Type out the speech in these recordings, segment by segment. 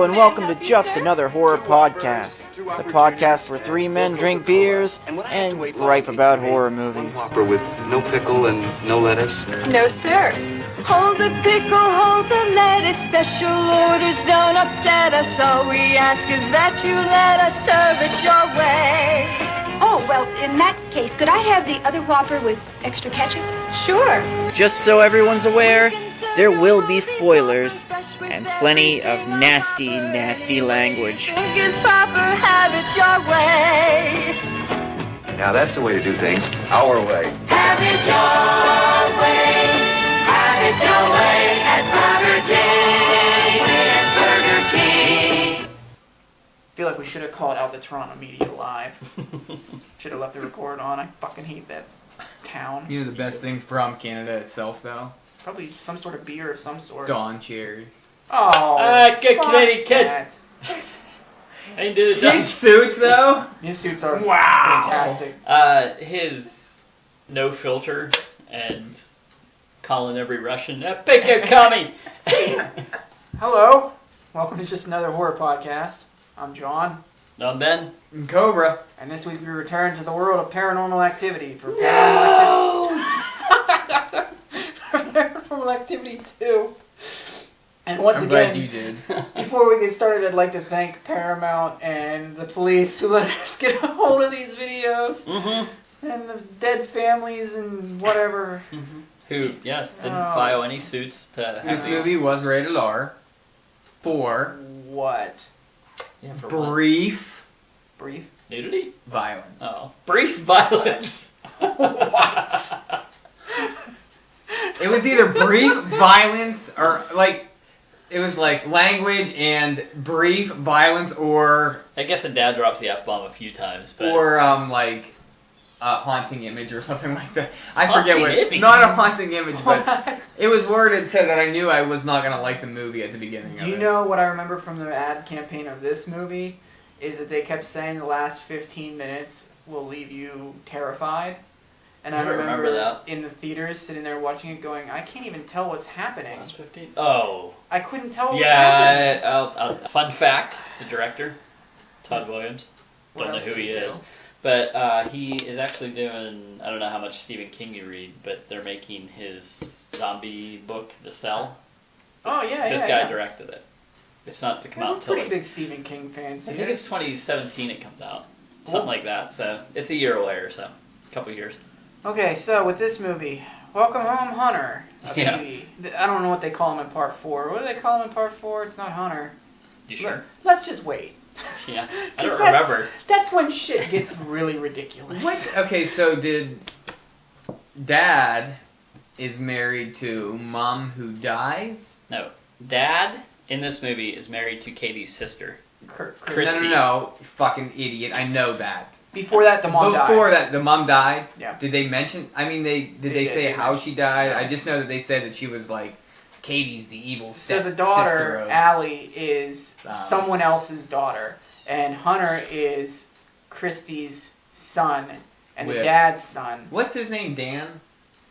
Hello and welcome to Just Another Horror Podcast, the podcast where three men drink beers and gripe about horror movies. Whopper with no pickle and no lettuce? No, sir. Hold the pickle, hold the lettuce. Special orders don't upset us. All we ask is that you let us serve it your way. Oh, well, in that case, could I have the other Whopper with extra ketchup? Sure. Just so everyone's aware, there will be spoilers and plenty of nasty, nasty language. Think is proper, have it your way. Now that's the way to do things. Our way. Have it your way. Have it your way at Burger King. Burger King. I feel like we should have called out the Toronto media live. Should have left the record on. I fucking hate that town. You know the best thing from Canada itself, though? Probably some sort of beer of some sort. Dawn Cherry. Oh, good fuck Canadian kid. that. I did it. These suits, though? His suits are Wow. fantastic. His no filter and calling every Russian a pick coming. Hello. Welcome to Just Another Horror Podcast. I'm John. No, Ben. And Cobra. And this week we return to the world of paranormal activity for Paranormal Activity 2. And once I'm again, glad you did. before we get started, I'd like to thank Paramount and the police who let us get a hold of these videos. Mm-hmm. And the dead families and whatever. Mm-hmm. Who, yes, didn't Oh. file any suits to have This these. movie was rated R for What? Yeah, for what? brief Brief? Nudity? violence. Oh. Brief violence. What? It was either brief violence or, like, it was like language and brief violence or I guess a dad drops the F-bomb a few times, but... like a haunting image or something like that. I forget Haunting what. image? Not a haunting image, but it was worded so that I knew I was not gonna like the movie at the beginning. Do you know what I remember from the ad campaign of this movie? Is that they kept saying the last 15 minutes will leave you terrified. And I remember that. in the theaters sitting there watching it going, I can't even tell what's happening. Last 15? Oh. I couldn't tell what was happening. Yeah, fun fact, the director, Todd Williams, What don't know else who did he he do? is, but he is actually doing, I don't know how much Stephen King you read, but they're making his zombie book, The Cell. This guy directed it. It's not to come We're out until pretty big Stephen King fans I here. think it's 2017 it comes out, Cool. something like that, so it's a year away or so, a couple years. Okay, so with this movie, Welcome Home Hunter. Yeah. I don't know what they call him in part 4. What do they call him in part 4? It's not Hunter. You sure? Let's just wait. Yeah, I 'Cause don't remember. That's when shit gets really ridiculous. What? Okay, so did Dad is married to Mom who dies? No, Dad in this movie is married to Katie's sister. Christy. No, fucking idiot. I know that. Before that, the mom died. Before that, the mom died. Yeah. Did they mention? I mean, did they did, say they how mentioned- she died? no. I just know that they said that she was like Katie's the evil So sister the daughter, of. Allie, is Um, someone else's daughter, and Hunter is Christy's son, and the With- dad's son. What's his name? Dan.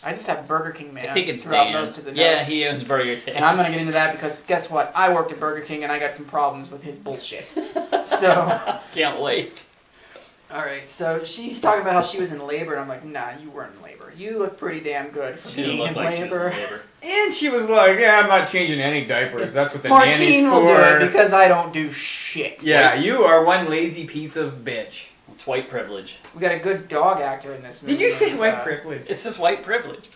I just have Burger King Man I think it's throughout Dan. most of the Yeah, notes. he owns Burger King. And I'm going to get into that because guess what? I worked at Burger King and I got some problems with his bullshit. So, Can't wait. alright, so she's talking about how she was in labor, and I'm like, nah, you weren't in labor. You look pretty damn good for She didn't being look in like she was in labor. labor. And she was like, "Yeah, I'm not changing any diapers. That's what the Martine nanny's will do it for." because I don't do shit. Yeah, you are one lazy piece of bitch. It's white privilege. We got a good dog actor in this movie. Did you say white Uh, privilege? It's just white privilege.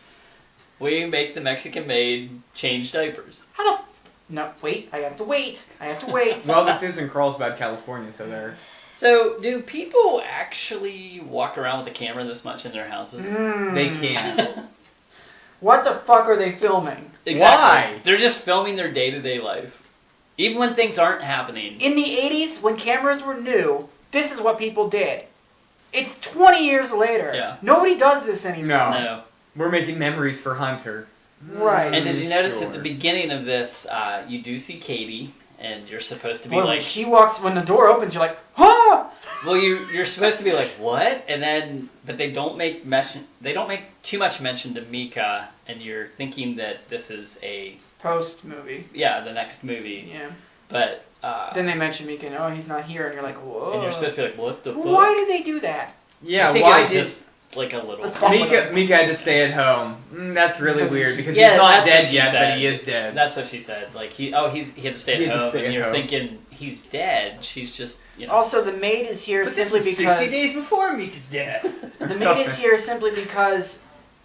We make the Mexican-made change diapers. How the... No, wait. I have to wait. Well, this is in Carlsbad, California, so they're. So, do people actually walk around with a camera this much in their houses? They can. What the fuck are they filming? Exactly. Why? They're just filming their day-to-day life. Even when things aren't happening. In the 80s, when cameras were new, this is what people did. It's 20 years later. Yeah. Nobody does this anymore. No. We're making memories for Hunter. Right. And did you notice Sure. at the beginning of this, you do see Katie, and you're supposed to be When like... she walks, when the door opens, you're like, ah! Well, you're supposed to be like, what? And then, but they don't make too much mention to Mika, and you're thinking that this is a Post movie. the next movie. Yeah. But Then they mention Mika, oh, he's not here, and you're like, whoa. And you're supposed to be like, what the fuck? Why did they do that? Yeah, I think why it was did just like a little. Mika had to stay at home? That's really weird because Yeah, he's not that's what dead she yet, said. but he is dead. That's what she said. Like he had to stay at home, and you're thinking he's dead. She's just, you know. Also, the maid is here But simply this was because 60 days before Mika's dead. the maid is here simply because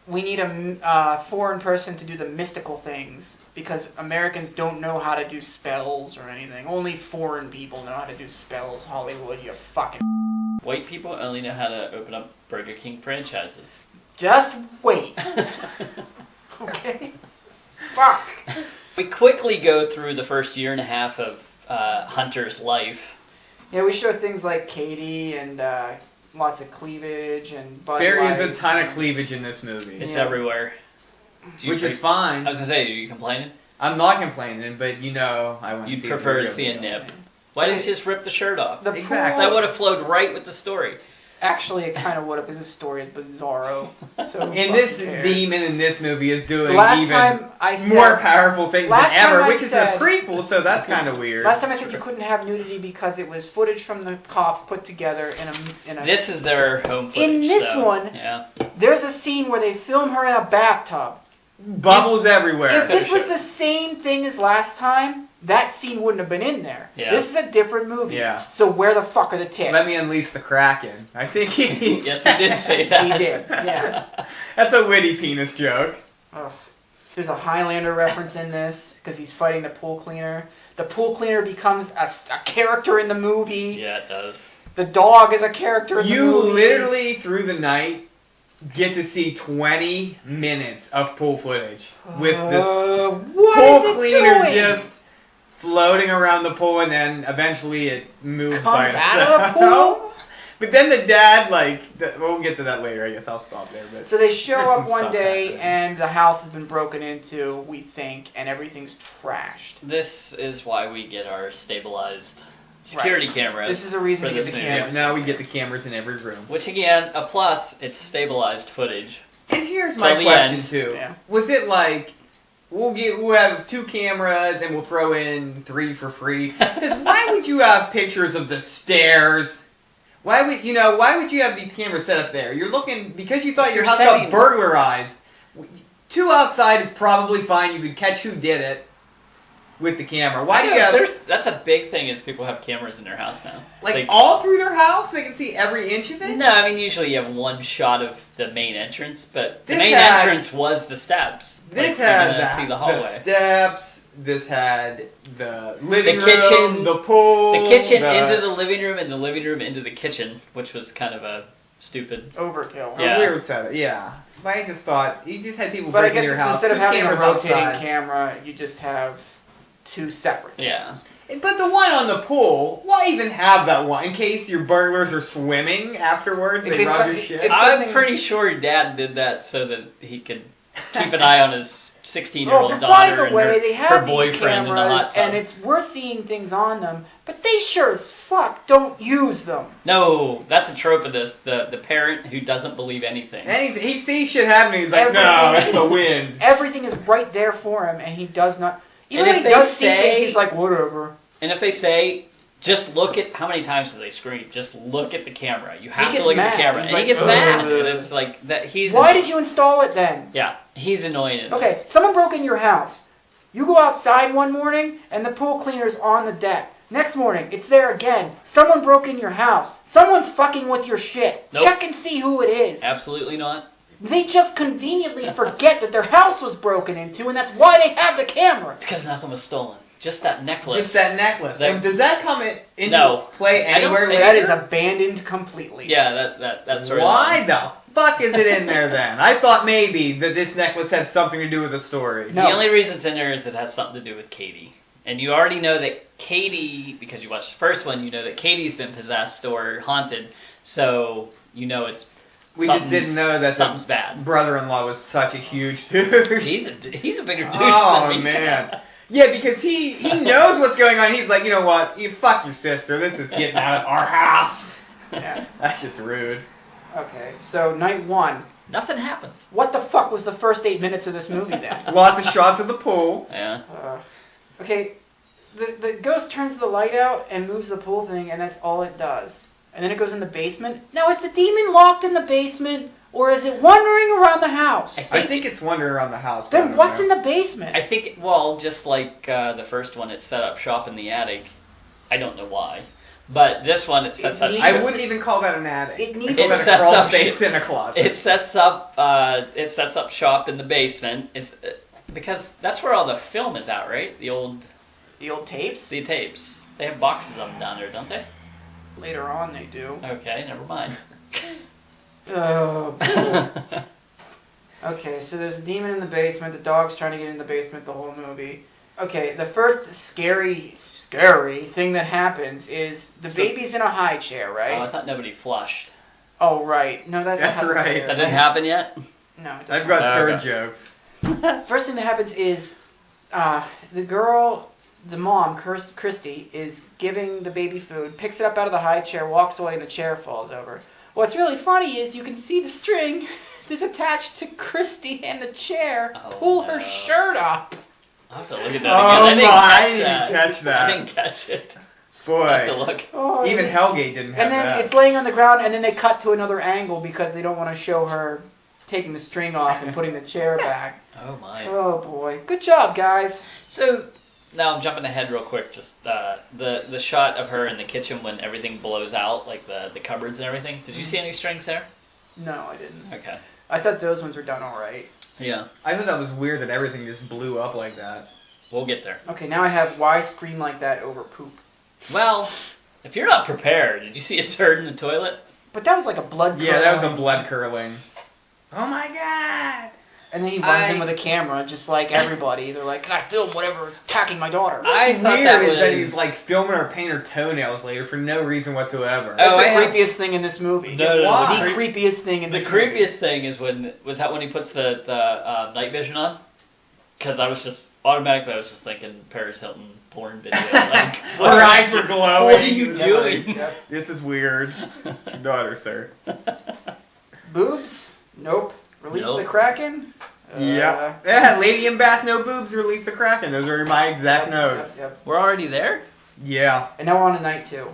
we need a foreign person to do the mystical things, because Americans don't know how to do spells or anything. Only foreign people know how to do spells. Hollywood, you fucking. White people only know how to open up Burger King franchises. Just wait. Okay. Fuck. We quickly go through the first year and a half of Hunter's life. Yeah, we show things like Katie and lots of cleavage and Bud There is a Lights ton of and- cleavage in this movie. It's everywhere. Which is fine. I was gonna say, are you complaining? I'm not complaining, but you know, I want to You'd see prefer the to see a real nip. deal. Why didn't you just rip the shirt off? The Exactly. That would have flowed right with the story. Actually, it kind of would have, because the story is bizarro. So who And this fucking cares? demon in this movie is doing Last even time I said- more powerful things than last time ever, I which is a said- prequel, so that's kind of weird. Last time I said you couldn't have nudity because it was footage from the cops put together in a. This is their home footage. In this so, one- yeah. There's a scene where they film her in a bathtub. Bubbles everywhere. If this was the same thing as last time, that scene wouldn't have been in there. Yeah. This is a different movie. Yeah. So where the fuck are the tits? Let me unleash the Kraken. I think he's... Yes, he did say that. He did, yeah. That's a witty penis joke. Ugh. There's a Highlander reference in this because he's fighting the pool cleaner. The pool cleaner becomes a character in the movie. Yeah, it does. The dog is a character in the You movie. literally, through the night, get to see 20 minutes of pool footage with this what pool is it cleaner doing? just floating around the pool, and then eventually it moves by Comes itself. out of the pool? But then the dad, we'll get to that later. I guess I'll stop there. But So they show there's up some one stuff day happening. and the house has been broken into, we think, and everything's trashed. This is why we get our stabilized security cameras. This is a reason for to get this the movie. cameras. Now we get the cameras in every room. Which again, a plus, it's stabilized footage. And here's Till my the question end. too. Yeah. Was it like we'll have 2 cameras and we'll throw in 3 for free? Because why would you have pictures of the stairs? Why would you have these cameras set up there? You're looking because you thought your You're house setting- got burglarized. 2 outside is probably fine. You could catch who did it with the camera. Why do you have That's a big thing is people have cameras in their house now. like all through their house? They can see every inch of it. No, I mean usually you have one shot of the main entrance, but the This main had- entrance was the steps. This Like, you're had gonna see the the hallway. steps. This had the living The room, kitchen, the pool, The kitchen into the living room, and the living room into the kitchen, which was kind of a stupid. Overkill. Yeah. A weird setup. Yeah, I just thought you just had people But I breaking guess your it's house. instead of 2 having a cameras rotating outside. camera, you just have 2 separate. Yeah. But the one on the pool, why even have that one in case your burglars are swimming afterwards? In They case rob some- your shit. if I'm something- pretty sure Dad did that so that he could keep an eye on his 16-year-old but daughter by the and way, her, they her have these boyfriend in the cameras, hot tub. and we're seeing things on them, but they sure as fuck don't use them. No, that's a trope of this. The parent who doesn't believe anything. Anything he sees shit happening, he's like, Everything no, it's is- the wind. Everything is right there for him, and he does not. Even And when if he they does see things, say- he's like, whatever. And if they say, just look at how many times do they scream? Just look at the camera. You have to gets look at mad. the camera, He's and he like, gets mad. "Ugh." And it's like that. He's Why did you install it then? Yeah, he's annoying. In Okay, this. someone broke in your house. You go outside one morning, and the pool cleaner's on the deck. Next morning, it's there again. Someone broke in your house. Someone's fucking with your shit. Nope. Check and see who it is. Absolutely not. They just conveniently forget that their house was broken into, and that's why they have the cameras. It's because nothing was stolen. Just that necklace. Just that necklace. That- And does that come into No. play I don't anywhere think- later? That is abandoned completely. Yeah, that's sort of. Why the fuck is it in there then? I thought maybe that this necklace had something to do with the story. No. The only reason it's in there is it has something to do with Katie. And you already know that Katie, because you watched the first one, you know that Katie's been possessed or haunted. So you know it's. We just didn't know that something's the bad. brother-in-law was such a huge douche. He's a bigger douche Oh than me. man. Yeah, because he knows what's going on. He's like, you know what? You fuck your sister. This is getting out of our house. Yeah. That's just rude. Okay, so night 1. Nothing happens. What the fuck was the first 8 minutes of this movie then? Lots of shots of the pool. Yeah. Okay, the ghost turns the light out and moves the pool thing, and that's all it does. And then it goes in the basement. Now, is the demon locked in the basement, or is it wandering around the house? I think it's wandering around the house. Then what's in the basement? I think, well, just like the first one, it set up shop in the attic. I don't know why. But this one, it sets up... I wouldn't even call that an attic. It needs... I call that a crawl space in a closet. It sets up shop in the basement. It's because that's where all the film is at, right? The old tapes? The tapes. They have boxes of them down there, don't they? Later on they do. Okay, never mind. Oh, cool. Okay, so there's a demon in the basement. The dog's trying to get in the basement the whole movie. Okay, the first scary thing that happens is the baby's in a high chair, right? Oh, I thought nobody flushed. Oh, right. No, that's right. There. That didn't happen yet? No, it doesn't. I've got turd Okay. jokes. First thing that happens is the girl, the mom, Christy, is giving the baby food, picks it up out of the high chair, walks away, and the chair falls over. What's really funny is you can see the string that's attached to Christy and the chair pull her shirt up. I'll have to look at that Oh again. I didn't catch that. I didn't catch it. Boy. I have to look. Oh, Even Hellgate didn't have and then that. it's laying on the ground, and then they cut to another angle because they don't want to show her taking the string off and putting the chair back. Oh my. Oh boy. Good job, guys. So now I'm jumping ahead real quick. Just the shot of her in the kitchen when everything blows out, like the cupboards and everything. Did you see any strings there? No, I didn't. Okay. I thought those ones were done all right. Yeah. I thought that was weird that everything just blew up like that. We'll get there. Okay, now I have why scream like that over poop. Well, if you're not prepared, did you see a turd in the toilet? But that was like a blood. Yeah, that was a blood curling. Oh my god! And then he runs in with a camera, just like everybody. They're like, I film whatever is attacking my daughter. I What's thought weird that is that was- he's like filming her paint her toenails later for no reason whatsoever. That's Oh, the I have- creepiest thing in this movie. No. Why? The creepiest thing in The this movie. creepiest thing is when he puts the night vision on. Because I was just thinking Paris Hilton porn video. Like, Her eyes were glowing. What are you doing? Yep. This is weird. It's your daughter, sir. Boobs? Nope. Release Nope. the Kraken? Yeah, Lady in Bath, no boobs, release the Kraken. Those are my exact notes. Yep. We're already there? Yeah. And now we're on to night 2.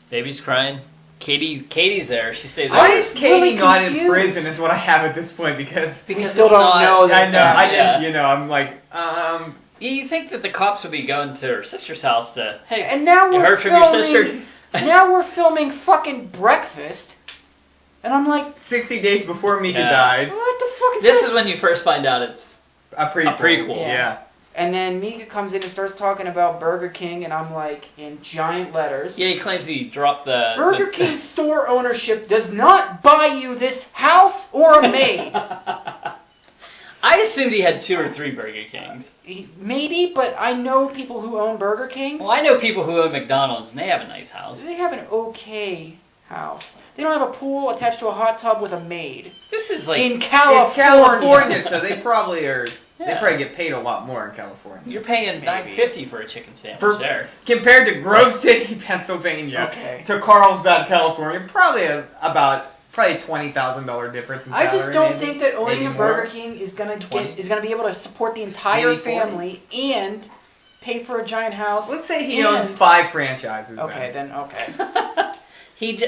Baby's crying. Katie's there. She stays Why there. is Katie really not in confused. prison is what I have at this point because We Because still it's don't not- know that I it's know, I happening. didn't, I'm like, Yeah, you think that the cops would be going to her sister's house to, hey, And now you we're heard from your filming, sister? now we're filming fucking breakfast. And I'm like, 60 days before Mika Yeah. died. what the fuck is This is when you first find out it's... A prequel. A prequel. Yeah. And then Mika comes in and starts talking about Burger King, and I'm like, in giant letters. Yeah, he claims he dropped the... Burger King store ownership does not buy you this house or a maid. I assumed he had 2 or 3 Burger Kings. Maybe, but I know people who own Burger Kings. Well, I know people who own McDonald's, and they have a nice house. They have an okay house. They don't have a pool attached to a hot tub with a maid. This is like... In California. It's California, so they probably are. They Yeah. probably get paid a lot more in California. You're paying Maybe. $9.50 for a chicken sandwich For- there. Compared to Grove City, Pennsylvania, Okay. to Carlsbad, California, probably $20,000 difference in salary. I just don't maybe. think that owning Maybe a more. Burger King is gonna 20. be able to support the entire Maybe 40. family and pay for a giant house. Let's say he and- owns 5 franchises. Okay, then okay.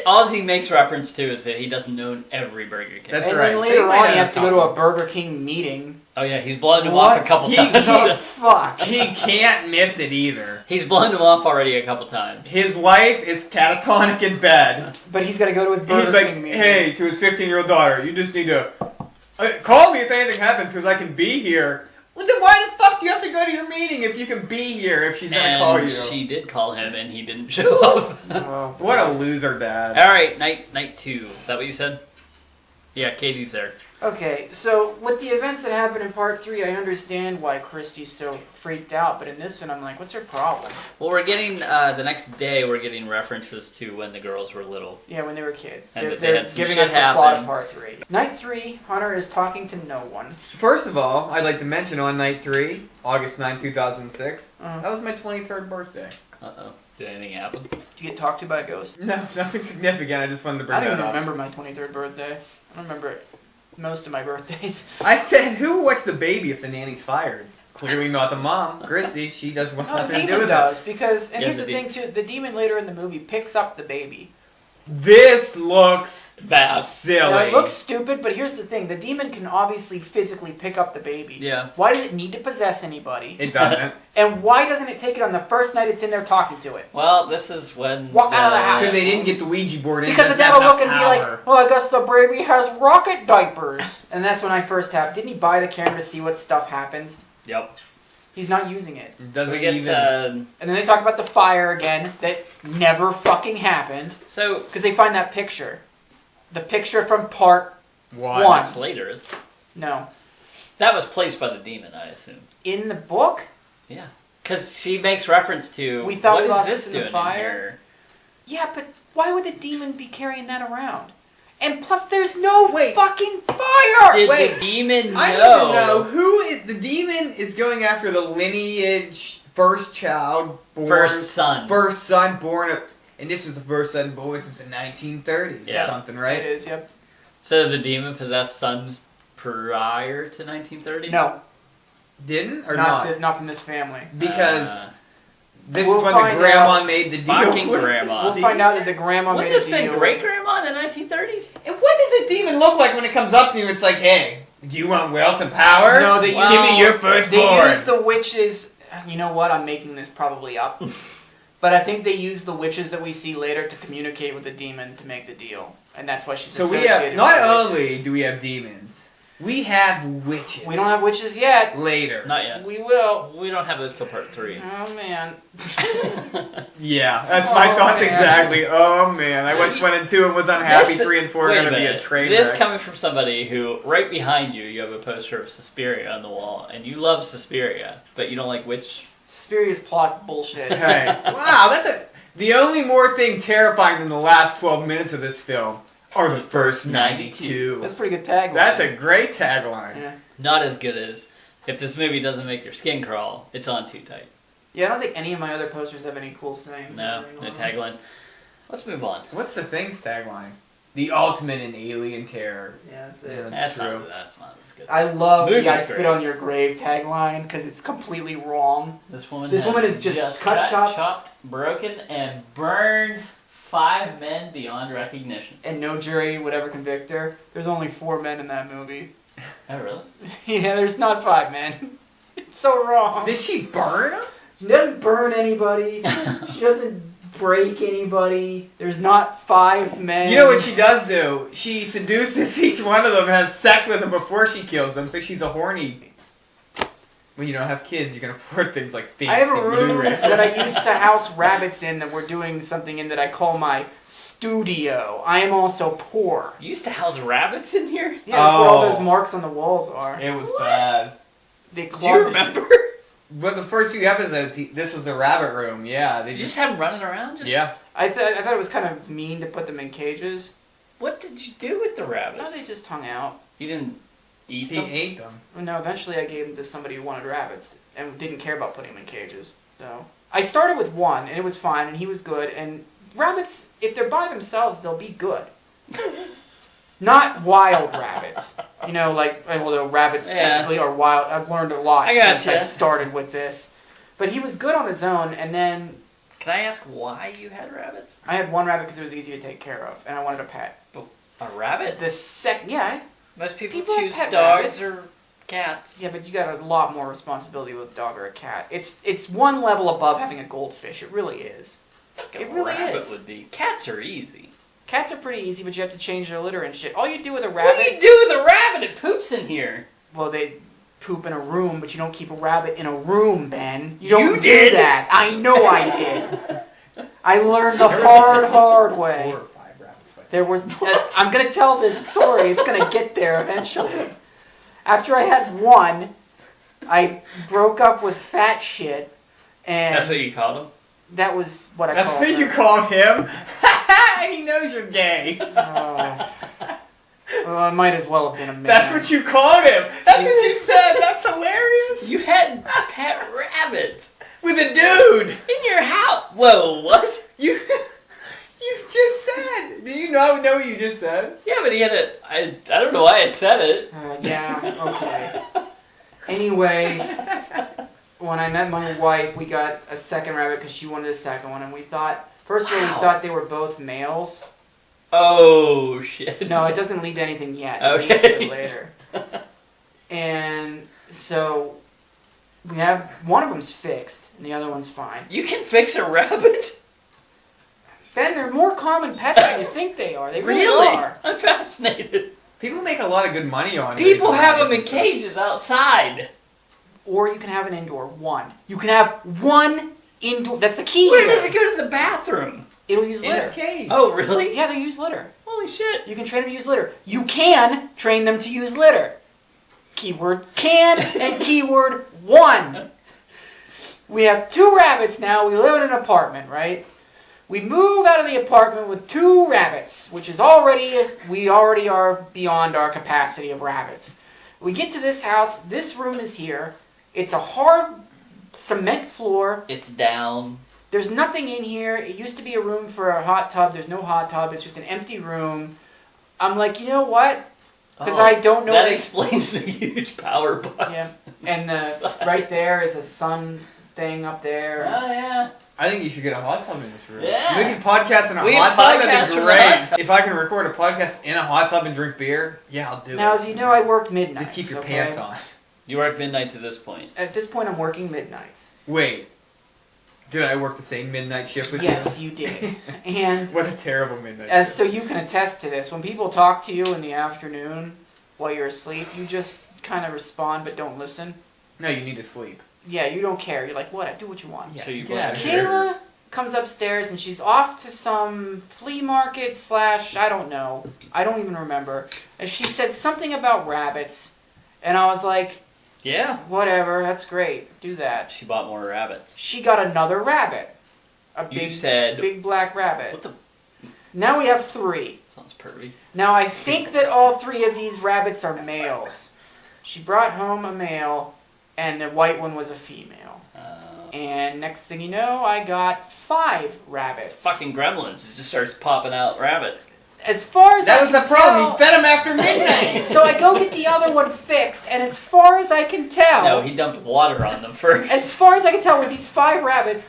All he makes reference to is that he doesn't own every Burger King. That's and right. then So later he might on, he have has to go to something. a Burger King meeting. Oh yeah, he's blown him What? off a couple He- times. Oh, fuck. He can't miss it either. He's blown him off already a couple times. His wife is catatonic in bed. But he's got to go to his Burger He's like, King meeting. hey, to his 15-year-old daughter, you just need to call me if anything happens because I can be here. Well, then why the fuck do you have to go to your meeting if you can be here if she's going to call you? And she did call him, and he didn't show up. Oh, What a loser dad. All right, night 2. Is that what you said? Yeah, Katie's there. Okay, so with the events that happened in part 3, I understand why Christy's so freaked out, but in this one, I'm like, what's her problem? Well, we're getting the next day. We're getting references to when the girls were little. Yeah, when they were kids. And They're, that they they're had some giving shit us the plot of happen. part 3. Night 3, Hunter is talking to no one. First of all, I'd like to mention on night 3, August 9, 2006, that was my 23rd birthday. Uh-oh. Did anything happen? Did you get talked to by a ghost? No, nothing significant. I just wanted to bring I don't that even up. remember my 23rd birthday. I don't remember most of my birthdays. I said, who watched the baby if the nanny's fired? Clearly not the mom, Christy. She doesn't want No, the nothing to do demon with does it. because, and Yeah, here's the the thing too: the demon later in the movie picks up the baby. This looks Bad. silly. Now, it looks stupid, but here's the thing: the demon can obviously physically pick up the baby. Yeah. Why does it need to possess anybody? It doesn't. And why doesn't it take it on the first night it's in there talking to it? Well, this is when Walk out of the house. Because they didn't get the Ouija board in. Because doesn't then have I'll look and enough be like, power. well, I guess the baby has rocket diapers. And that's when I first have. Didn't he buy the camera to see what stuff happens? Yep. He's not using it. It doesn't We get even. And then they talk about the fire again that never fucking happened. so Because they find that picture. The picture from part What? one. months later. No. That was placed by the demon, I assume. In the book? Yeah. Because she makes reference to We thought what we is lost this this in the doing fire? here? Yeah, but why would the demon be carrying that around? And plus, there's no Wait. fucking fire! Did Wait, the demon know? I need to know who is the demon is going after the lineage first child born First son. born, and this was the first son born since the 1930s Yeah. or something, right? It is, yep. So the demon possessed sons prior to 1930? No, Didn't or not, not? Not from this family. Because this We'll is when the find grandma out. made the deal. Fucking with grandma. We'll find out that the grandma Wouldn't made a this been deal. great grandma in the 1930s? And what does a demon look like when it comes up to you? It's like, hey, do you want wealth and power? No, they Give me your firstborn. They use the witches. You know what? I'm making this probably up. But I think they use the witches that we see later to communicate with the demon to make the deal. And that's why she's So we associated have, not with the only witches. do we have demons, we have witches. We don't have witches yet. Later. Not yet. We will. We don't have those till part 3. Oh, man. Yeah, that's my Oh, thoughts man. exactly. Oh man, I watched 1 and 2 and was unhappy. 3 and 4 are wait going to be minute. a train This wreck. coming from somebody who, right behind you, you have a poster of Suspiria on the wall, and you love Suspiria, but you don't like witch. Suspiria's plot's bullshit. Hey, wow, the only more thing terrifying than the last 12 minutes of this film are the first 92. That's a pretty good tagline. That's a great tagline. Yeah. Not as good as, if this movie doesn't make your skin crawl, it's on too tight. Yeah, I don't think any of my other posters have any cool sayings. No, no taglines. Let's move on. What's the Thing's tagline? The ultimate in alien terror. Yeah, that's Yeah, it. That's true. that's not as good. I love Movie's the I spit great. on your grave tagline because it's completely wrong. This woman This has woman is just cut, chopped, broken, and burned 5 men beyond recognition. And no jury would ever convict her. There's only 4 men in that movie. Oh, really? Yeah, there's not 5 men. It's so wrong. Did she burn him? She doesn't burn anybody. She doesn't break anybody. There's not 5 men. You know what she does do? She seduces each one of them and has sex with them before she kills them, so she's a horny. When you don't have kids, you can afford things like fancy I have a room Blu-ray. that I used to house rabbits in that we're doing something in that I call my studio. I am also poor. You used to house rabbits in here? Yeah, that's where all Oh. those marks on the walls are. It was What? bad. They Do you clawed the remember? But the first 2 episodes, this was the rabbit room. Yeah, they Did you just have them running around? Just yeah. I thought it was kind of mean to put them in cages. What did you do with the rabbit? No, they just hung out. You didn't eat He them? ate them. No, eventually I gave them to somebody who wanted rabbits and didn't care about putting them in cages. So I started with 1 and it was fine and he was good. And rabbits, if they're by themselves, they'll be good. Not wild rabbits. You know, like, although rabbits Yeah. technically are wild. I've learned a lot I since I gotcha. started with this. But he was good on his own, and then Can I ask why you had rabbits? I had 1 rabbit because it was easy to take care of, and I wanted a pet. A rabbit? The second, yeah, Most people People have choose pet dogs rabbits. or cats. yeah, but you got a lot more responsibility with a dog or a cat. It's 1 level above having a goldfish. It really is. Like It a really rabbit is. would be. Cats are easy. Cats are pretty easy, but you have to change their litter and shit. All you do with a What do you rabbit, do with a rabbit? It poops in here. well, they poop in a room, but you don't keep a rabbit in a room, Ben. You don't You do did. that. I know I did. I learned the hard way. 4 or 5 rabbits. There was. I'm gonna tell this story. It's gonna get there eventually. After I had 1, I broke up with fat shit, and That's what you called them? that was what I That's called what you her. called him? He knows you're gay. Well, I might as well have been a man. That's what you called him. That's what you said. That's hilarious. You had pet rabbits With a dude. in your house. Whoa, what? You just said. Do you know what you just said? Yeah, but he had I don't know why I said it. Yeah. Okay. Anyway, when I met my wife, we got a second rabbit because she wanted a second one, and we thought, first of all, we thought they were both males. Oh, shit. No, it doesn't lead to anything yet. It Okay. leads to it later. And so we have one of them's fixed, and the other one's fine. You can fix a rabbit? Ben, they're more common pets than you think they are. They really are. I'm fascinated. People make a lot of good money on it. People have them in cages outside. Or you can have an indoor. One. You can have one indoor. That's the key Where here. does it go to the bathroom? It'll use In litter. its cage. Oh, really? Yeah, they use litter. Holy shit. You can train them to use litter. You can train them to use litter. Keyword can and keyword one. We have 2 rabbits now. We live in an apartment, right? We move out of the apartment with 2 rabbits, which is we already are beyond our capacity of rabbits. We get to this house. This room is here. It's a hard cement floor. It's down. There's nothing in here. It used to be a room for a hot tub. There's no hot tub. It's just an empty room. I'm like, you know what? Because I don't know. That explains the huge power box. Yeah. And right there is a sun thing up there. Oh, yeah. I think you should get a hot tub in this room. Yeah. We can podcast in a We hot can tub. podcast That'd be from the hot tub. great. If I can record a podcast in a hot tub and drink beer, yeah, I'll do it. Now, as you know, I work midnights. Just keep your okay? pants on. You work midnights at this point. At this point, I'm working midnights. Wait. Did I work the same midnight shift with Yes, you? you did. And What a terrible midnight as shift. so you can attest to this, when people talk to you in the afternoon while you're asleep, you just kind of respond but don't listen. No, you need to sleep. Yeah, you don't care. You're like, what? Do what you want. Yeah, So you get out of go- here. Kayla comes upstairs and she's off to some flea market / I don't know. I don't even remember. And she said something about rabbits. And I was like, Yeah. whatever, that's great. Do that. She bought more rabbits. She got another rabbit. A You big, said- big black rabbit. What the? Now we have 3. Sounds pervy. Now I think that all 3 of these rabbits are males. She brought home a male, and the white one was a female. And next thing you know, I got 5 rabbits. Fucking gremlins. It just starts popping out rabbits. As far as That I was can the problem. tell, He fed him after midnight. so I go get the other one fixed, and as far as I can tell, No, he dumped water on them first. as far as I can tell, with these 5 rabbits,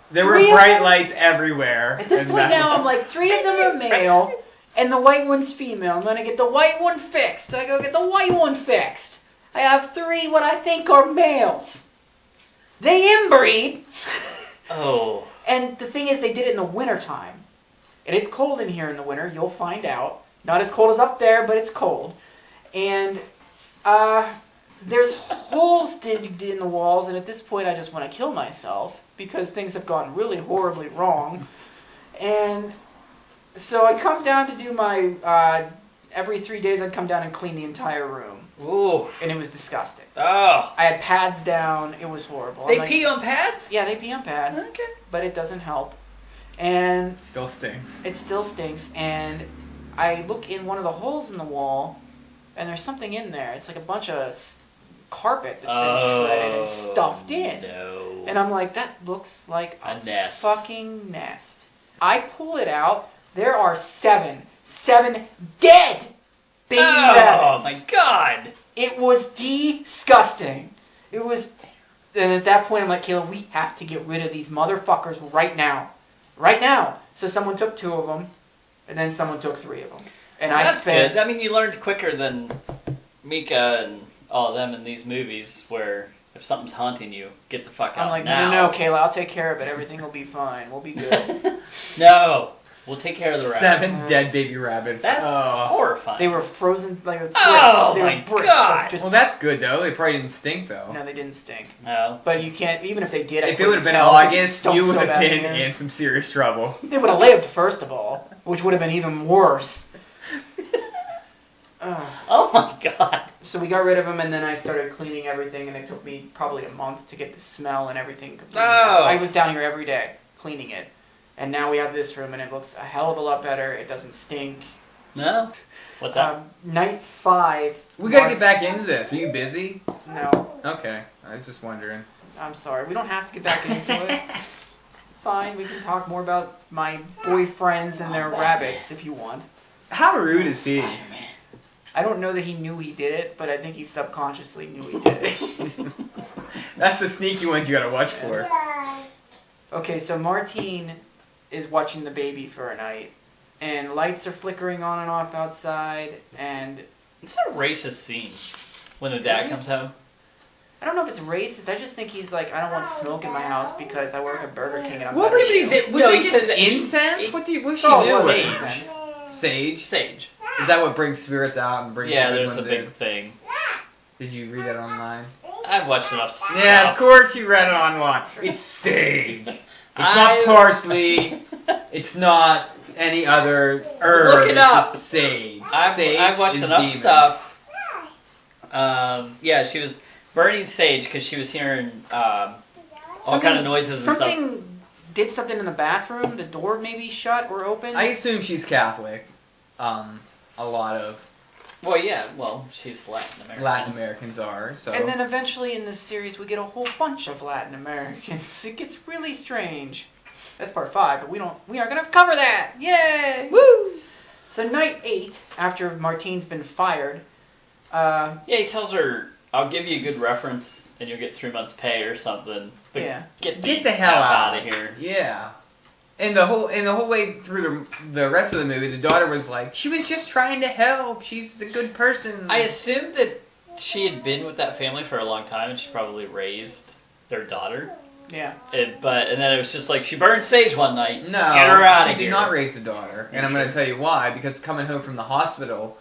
There were 3 of bright them- lights everywhere. At this and point that now, was- I'm like, 3 of them are male, and the white one's female. I'm gonna get the white one fixed. So I go get the white one fixed. I have 3 what I think are males. They inbreed. Oh. And the thing is, they did it in the wintertime. And it's cold in here in the winter, you'll find out. Not as cold as up there, but it's cold. And there's holes digged in the walls, and at this point I just want to kill myself because things have gone really horribly wrong. And so I come down to do my, every 3 days I'd come down and clean the entire room. Ooh. And it was disgusting. Oh. I had pads down, it was horrible. They I'm like, pee on pads? Yeah, they pee on pads, Okay. but it doesn't help. And Still stinks. it still stinks, and I look in one of the holes in the wall, and there's something in there. It's like a bunch of carpet that's been shredded and stuffed in. No. And I'm like, that looks like A nest. fucking nest. I pull it out. There are 7 dead baby rabbits. Oh my god. It was disgusting. It was, and at that point I'm like, Kayla, we have to get rid of these motherfuckers right now. Right now. So someone took 2 of them, and then someone took 3 of them. And I That's spent, good. I mean, you learned quicker than Mika and all of them in these movies where if something's haunting you, get the fuck out I'm like, now. no, Kayla, I'll take care of it. Everything will be fine. We'll be good. No. We'll take care of the rabbits. 7 dead baby rabbits. That's Oh. horrifying. They were frozen like bricks. Oh, they were my bricks God. Of just, Well, that's good though. They probably didn't stink though. no, they didn't stink. No. But you can't, even if they did, I If it would have been couldn't tell 'cause it August, stunk you so would have bad been in here. in some serious trouble. They would have lived, first of all, which would have been even worse. Oh my god. So we got rid of them, and then I started cleaning everything, and it took me probably a month to get the smell and everything completely out. Oh. I was down here every day cleaning it, and now we have this room, and it looks a hell of a lot better. It doesn't stink. No? What's that? Night 5. We gotta get back into this. Are you busy? No, Okay, I was just wondering. I'm sorry. We don't have to get back into it. It's fine. We can talk more about my boyfriends and their rabbits if you want. How rude is he? I don't know that he knew he did it, but I think he subconsciously knew he did it. That's the sneaky ones you gotta watch for. Okay, so Martine is watching the baby for a night, and lights are flickering on and off outside, and... It's a racist scene when the dad comes home. I don't know if it's racist. I just think he's like, I don't want smoke in my house because I work at Burger King and I'm What better was than she? you. Was No, it he just says that incense? What was she Oh, doing? incense. Sage? Sage. Is that what brings spirits out and brings Yeah, the good there's a ones big in? thing. Did you read that online? I've watched enough stuff. Yeah, of course you read it online. It's sage. It's not parsley. It's not any other herb. Look it it's up. just sage. I've watched is enough demons. stuff. Yeah, she was burning sage because she was hearing all kind of noises and stuff. Something did something in the bathroom. The door maybe shut or open. I assume she's Catholic. A lot of Well, yeah, she's Latin American. Latin Americans are. So. And then eventually in this series we get a whole bunch of Latin Americans. It gets really strange. That's part 5, but we are gonna cover that. Yay! Woo! So night 8, after Martine's been fired. Yeah, he tells her, "I'll give you a good reference, and you'll get 3 months' pay or something." But Yeah. get the hell out of here. Yeah. And the whole way through the rest of the movie, the daughter was like, she was just trying to help. She's a good person. I assumed that she had been with that family for a long time, and she probably raised their daughter. Yeah. And then it was just like she burned sage one night. No, get her out of she here. did not raise the daughter, and I'm going to tell you why. Because coming home from the hospital,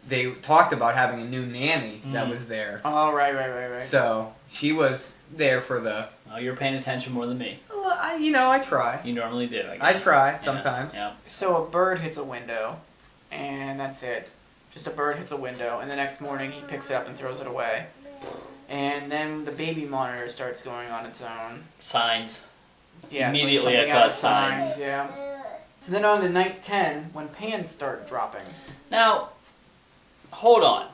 they talked about having a new nanny that was there. Oh, right. So she was there for the. Oh, you're paying attention more than me. Well, I try. You normally do. I try sometimes. Yeah. So a bird hits a window, and that's it. Just a bird hits a window, and the next morning he picks it up and throws it away. And then the baby monitor starts going on its own. Signs. Yeah, it's Immediately like something I out got of signs. Yeah. So then on to night 10, when pans start dropping. Now, hold on.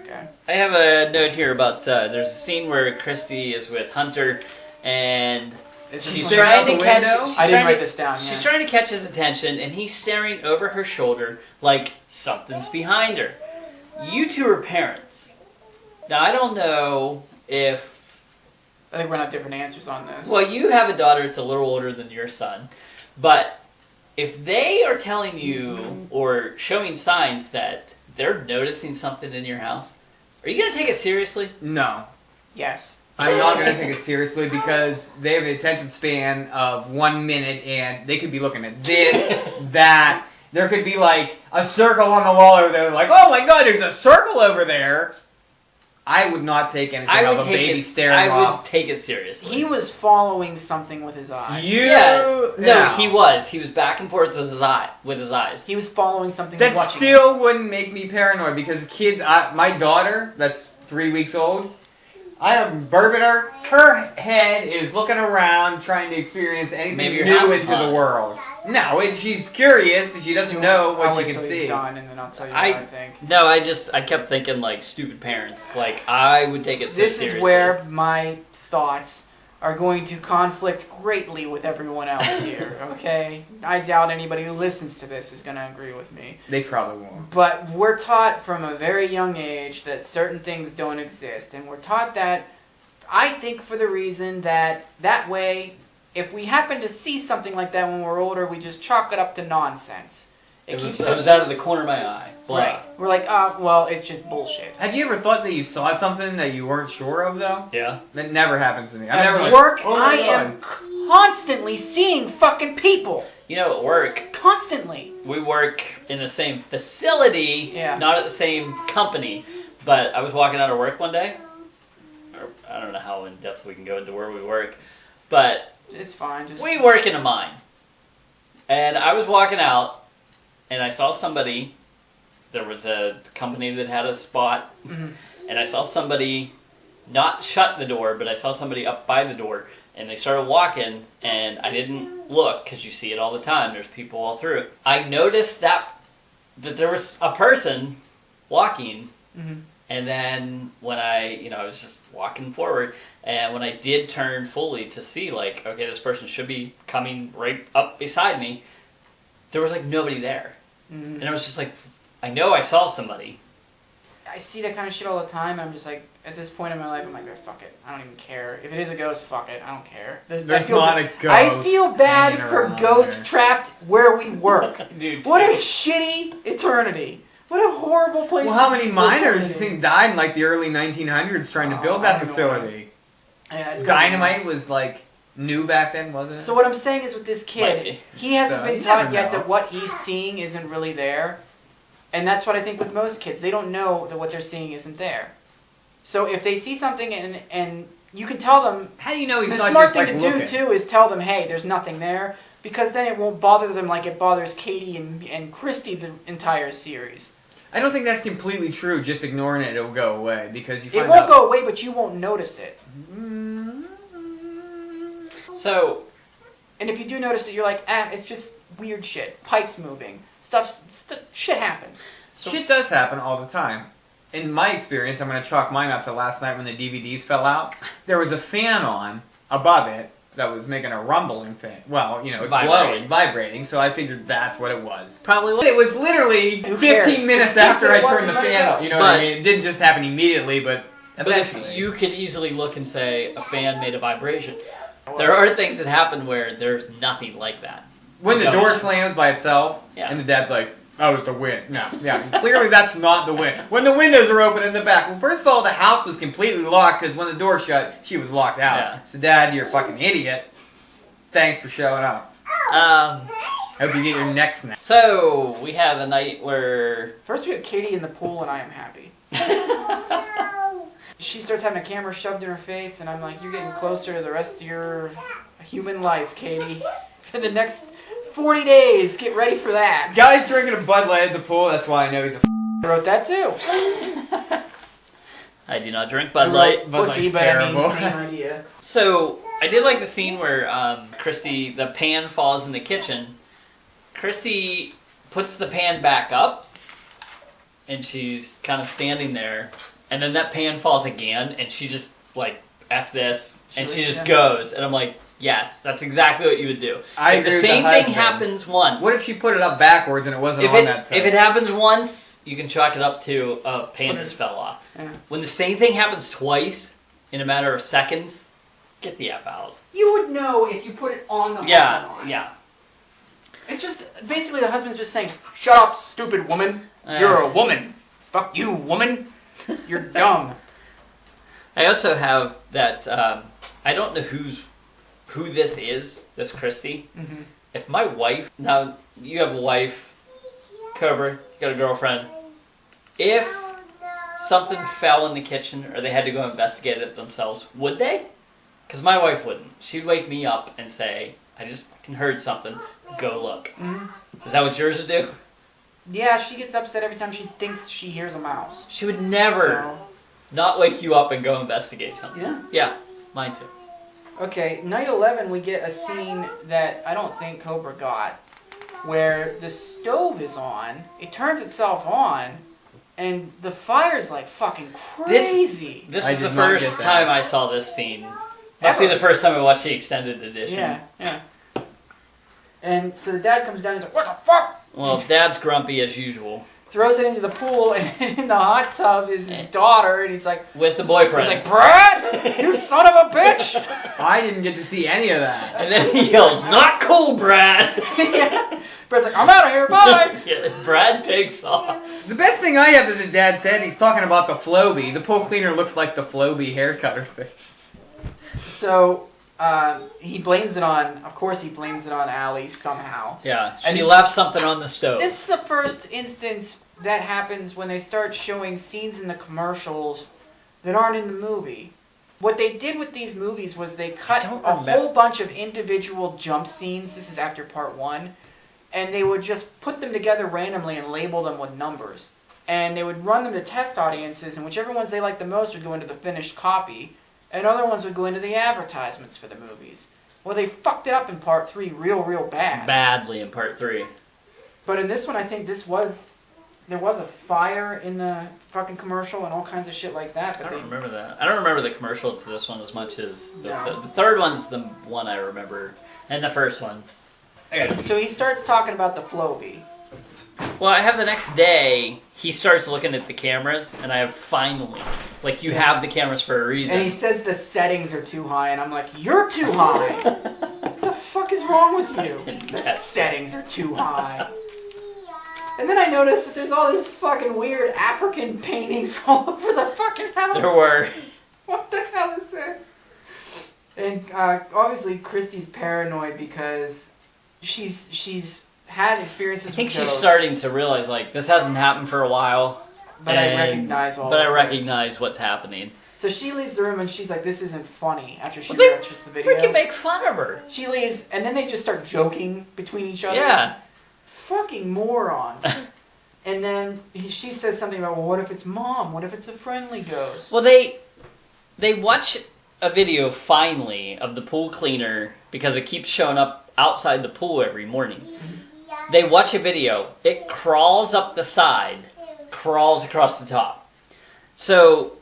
Okay. I have a note here about there's a scene where Christy is with Hunter, and she's staring trying out to the catch. window? she's I didn't trying write to- this down. She's Yeah. trying to catch his attention, and he's staring over her shoulder like something's behind her. You two are parents. Now, I don't know if... I think we're gonna have different answers on this. Well, you have a daughter that's a little older than your son, but if they are telling you or showing signs that they're noticing something in your house, are you going to take it seriously? No. Yes. I'm not going to take it seriously because they have the attention span of 1 minute and they could be looking at this, that. There could be like a circle on the wall over there. Like, oh my god, there's a circle over there. I would not take anything of a baby staring I off. would take it seriously. He was following something with his eyes. No, he was. He was back and forth with his eyes. He was following something. That watching still wouldn't make me paranoid because kids. My daughter, that's 3 weeks old. I am burping her. Her head is looking around, trying to experience anything Maybe your new house is into the haunted. world. No, she's curious and she doesn't know what I'll she wait can till see. He's done, and then I'll tell you what I think. No, I kept thinking like stupid parents. Like I would take it so This seriously. is where my thoughts are going to conflict greatly with everyone else here, okay? I doubt anybody who listens to this is going to agree with me. They probably won't. But we're taught from a very young age that certain things don't exist. And we're taught that, I think, for the reason that way, if we happen to see something like that when we're older, we just chalk it up to nonsense. It was out of the corner of my eye. Blah. Right. We're like, well, it's just bullshit. Have you ever thought that you saw something that you weren't sure of, though? Yeah. That never happens to me. I'm At never like, work, oh my I God. am constantly seeing fucking people. You know, at work, Constantly. we work in the same facility, Yeah. not at the same company. But I was walking out of work one day. Or I don't know how in depth we can go into where we work, but It's fine. Just we work in a mine. And I was walking out, and I saw somebody. There was a company that had a spot, and I saw somebody not shut the door, but I saw somebody up by the door, and they started walking, and I didn't look because you see it all the time. There's people all through it. I noticed that there was a person walking, and then when I was just walking forward, and when I did turn fully to see, like, okay, this person should be coming right up beside me, there was like nobody there. And I was just like, I know I saw somebody, I see that kind of shit all the time. I'm just like, at this point in my life, I'm like, fuck it. I don't even care. If it is a ghost, fuck it. I don't care. There's not a ghost. I feel bad hanging for around ghosts there. trapped where we work. Dude, What a shitty eternity. What a horrible place. Well, how many for miners do eternity. you think died in like the early 1900s trying to build I that don't know. facility? Yeah, it's gotta be Dynamite nuts. was like new back then, wasn't it? So what I'm saying is with this Might kid, be. he hasn't So, been you taught never yet know. that what he's seeing isn't really there. And that's what I think with most kids. They don't know that what they're seeing isn't there. So if they see something and you can tell them, How do you know he's the not smart just thing like to looking? do too is tell them, hey, there's nothing there. Because then it won't bother them like it bothers Katie and Christy the entire series. I don't think that's completely true. Just ignoring it, it'll go away because you find It won't out. go away, but you won't notice it. So, And if you do notice it, you're like, it's just weird shit. Pipes moving. Shit happens. Shit does happen all the time. In my experience, I'm going to chalk mine up to last night when the DVDs fell out. There was a fan on above it that was making a rumbling thing. Well, you know, it's Vibrating. vibrating, so I figured that's what it was. probably. But it was literally Who 15 cares? minutes Just after I think it was turned the and let it fan go. on. You know what I But- mean? It didn't just happen immediately, but But if eventually. you could easily look and say a fan made a vibration. There are things that happen where there's nothing like that. When the No. door slams by itself, Yeah. and the dad's like, oh, it's the wind. No, yeah, clearly that's not the wind. When the windows are open in the back. Well, first of all, the house was completely locked because when the door shut, she was locked out. Yeah. So, Dad, you're a fucking idiot. Thanks for showing up. Hope you get your neck snapped. So we have a night where First we have Katie in the pool, and I am happy. She starts having a camera shoved in her face, and I'm like, you're getting closer to the rest of your human life, Katie. For the next 40 days, get ready for that. Guy's drinking a Bud Light at the pool, that's why I know he's a I wrote that too. I do not drink Bud Light. Bud Pussy, Light's but I mean, terrible. same idea. So I did like the scene where Christy, the pan falls in the kitchen. Christy puts the pan back up, and she's kind of standing there, and then that pan falls again, and she just like F this, and she just goes, and I'm like, yes, that's exactly what you would do. I If agree the with the same thing husband. happens once. What if she put it up backwards and it wasn't If on it, that tub? if it happens once, you can chalk it up to a pan Put it- just fell off. Yeah. When the same thing happens twice in a matter of seconds, get the F out. You would know if you put it on the Yeah, hotline. yeah. It's just, basically the husband's just saying, shut up, stupid woman. You're a woman. Fuck you, woman. You're dumb. I also have that, I don't know who this is, this Christy. Mm-hmm. If my wife, now you have a wife, Cobra, you got a girlfriend. If something fell in the kitchen or they had to go investigate it themselves, would they? Because my wife wouldn't. She'd wake me up and say, I just fucking heard something, go look. Mm-hmm. Is that what yours would do? Yeah, she gets upset every time she thinks she hears a mouse. She would never not wake you up and go investigate something. Yeah? Yeah, mine too. Okay, night 11 we get a scene that I don't think Cobra got, where the stove is on, it turns itself on, and the fire's like fucking crazy. This I was the did not get first that. time I saw this scene. Must be Ever. the first time I watched the extended edition. Yeah, yeah. And so the dad comes down and he's like, what the fuck? Well, Dad's grumpy as usual Throws it into the pool, and in the hot tub is his daughter, and he's like, with the boyfriend. Brad, you son of a bitch! I didn't get to see any of that. And then he yells, "Not cool, Brad!" Yeah. Brad's like, I'm out of here, bye! Yeah, Brad takes off. The best thing I have that the dad said, he's talking about the Floby. The pool cleaner looks like the Floby hair cutter thing. So, he blames it on, of course he blames it on Allie somehow. Yeah, And she left something on the stove. This is the first instance that happens when they start showing scenes in the commercials that aren't in the movie. What they did with these movies was they cut don't a remember. whole bunch of individual jump scenes. This is after part 1. And they would just put them together randomly and label them with numbers. And they would run them to test audiences, and whichever ones they liked the most would go into the finished copy, and other ones would go into the advertisements for the movies. Well, they fucked it up in part 3 real bad. Badly in part 3. But in this one, I think there was a fire in the fucking commercial and all kinds of shit like that. I But don't remember that. I don't remember the commercial to this one as much as No. the third one's the one I remember, and the first one. So he starts talking about the Floby. Well, I have the next day, he starts looking at the cameras, and I have finally, like, you have the cameras for a reason. And he says the settings are too high, and I'm like, you're too high. What the fuck is wrong with you? The settings are too high. And then I noticed that there's all these fucking weird African paintings all over the fucking house. There were. What the hell is this? And obviously Christy's paranoid because she's had experiences I think with she's ghosts. starting to realize, like, this hasn't happened for a while. But I recognize all But of I this. recognize what's happening. So she leaves the room and she's like, this isn't funny after she Well, they watches the video. freaking make fun of her. She leaves and then they just start joking between each other. Yeah. Fucking morons. And then she says something about, well, what if it's Mom? What if it's a friendly ghost? Well, they watch a video finally of the pool cleaner because it keeps showing up outside the pool every morning. They watch a video. It crawls up the side, crawls across the top. So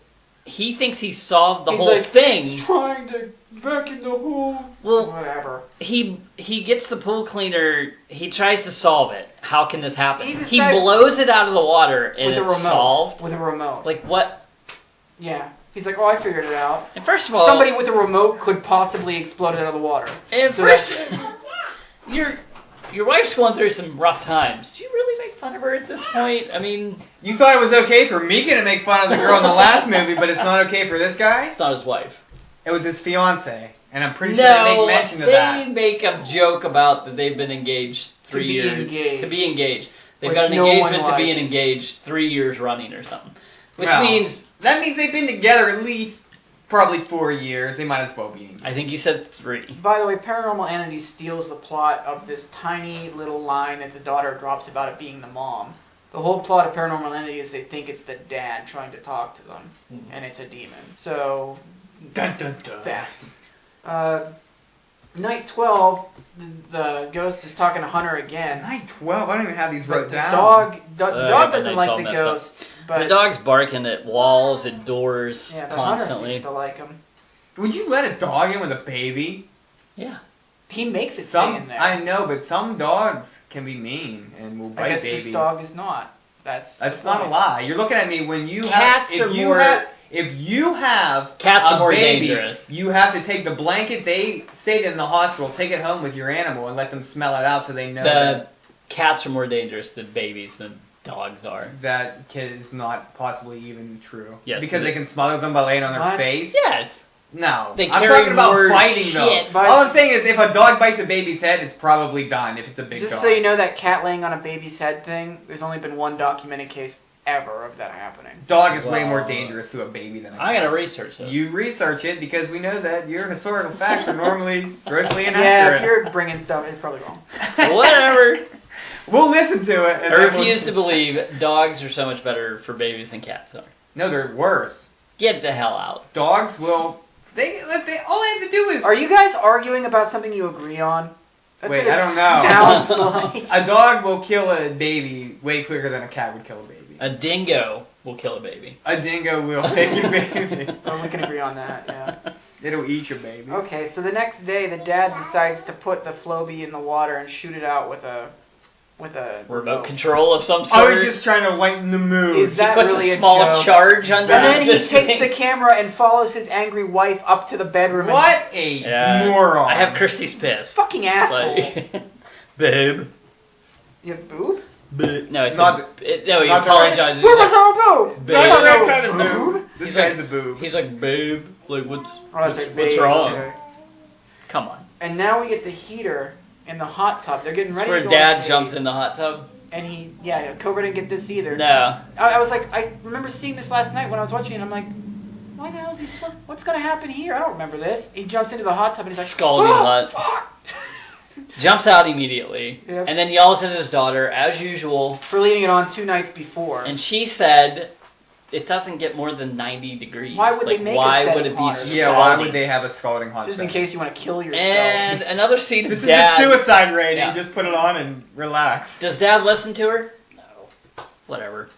he thinks he solved the He's whole like, thing. He's trying to vacuum the hole. Well, whatever. He gets the pool cleaner. He tries to solve it. How can this happen? He He decides- blows it out of the water and With a it's remote. solved. With a remote. Like what? Yeah. He's like, oh, I figured it out. And first of all, Somebody with a remote could possibly explode it out of the water. And So first, your wife's going through some rough times. Do you really make fun of her at this point? I mean, You thought it was okay for Mika to make fun of the girl in the last movie, but it's not okay for this guy? it's not his wife. It was his fiance, and I'm pretty sure they make mention of they that. make a joke about that they've been engaged 3 years. To be engaged. They've Which got an no one engagement to being likes. engaged 3 years running or something. Which Well, means, that means they've been together at least probably 4 years. They might as well be engaged. I think you said 3. By the way, Paranormal Entity steals the plot of this tiny little line that the daughter drops about it being the mom. The whole plot of Paranormal Entity is they think it's the dad trying to talk to them, and it's a demon. So, Dun, dun, dun. theft. Night 12, the ghost is talking to Hunter again. Night 12? I don't even have these But wrote the down. dog I doesn't got my like nights the all messed up. ghost, but The dog's barking at walls and doors yeah, but Hunter constantly. seems to like him. Would you let a dog in with a baby? Yeah. He makes it stay in there. I know, but some dogs can be mean and will I bite guess babies. this dog is not. That's That's the not a point. lie. You're looking at me when you Cats have. are more- If you have Cats a are more baby, dangerous. you have to take the blanket they stayed in the hospital, take it home with your animal, and let them smell it out so they know The cats are more dangerous than babies than dogs are. that is not possibly even true. Yes, because it they is. can smother them by laying on their What? face. Yes. No, They I'm carry talking about more biting shit. though. But- All I'm saying is, if a dog bites a baby's head, it's probably done. If it's a big Just dog. so you know, that cat laying on a baby's head thing, there's only been one documented case ever of that happening. Dog is way Wow. more dangerous to a baby than a cat. I gotta research this. You research it because we know that your historical facts are normally grossly Yeah, inaccurate. if you're bringing stuff, it's probably wrong. Whatever. We'll listen to it. I and then refuse to believe dogs are so much better for babies than cats are. No, they're worse. Get the hell out. Dogs will. They all they have to do is. Are you guys arguing about something you agree on? That's Wait, what it I don't know. Sounds like. A dog will kill a baby way quicker than a cat would kill a baby. A dingo will kill a baby. A dingo will take your baby. Oh, we can agree on that. Yeah. It'll eat your baby. Okay, so the next day, the dad decides to put the Floby in the water and shoot it out with a Remote control of some sort. I was just trying to lighten the mood. Is that he puts really a small joke? charge under And then he this takes thing. the camera and follows his angry wife up to the bedroom. What a Yeah. moron! I have Christy's pissed. Fucking asshole. Like, babe. You have boob? No, it's Not not. No, he not the apologizes. Boob He's or like, no boob? Babe. Not that No kind of boob. This He's guy's like- a boob. he's like, babe. Like, Oh, that's right, what's babe, wrong? okay. Come on. And now we get the heater in the hot tub. They're getting That's ready where to go on a Dad date. jumps in the hot tub. And Cobra didn't get this either. No. I was like, I remember seeing this last night when I was watching it. I'm like, why the hell is he swim? What's gonna happen here? I don't remember this. He jumps into the hot tub and he's like, Scalding oh, hot. fuck! Jumps out immediately. Yep. And then yells at his daughter, as usual. For leaving it on 2 nights before. And she said, it doesn't get more than 90 degrees. Why would they Like, make why a setting would it be hotter? scalding? Yeah, why would they have a scalding hot Just in tub? case you want to kill yourself. And another scene of This Dad. is a suicide rating. Yeah. Just put it on and relax. Does Dad listen to her? No. Whatever.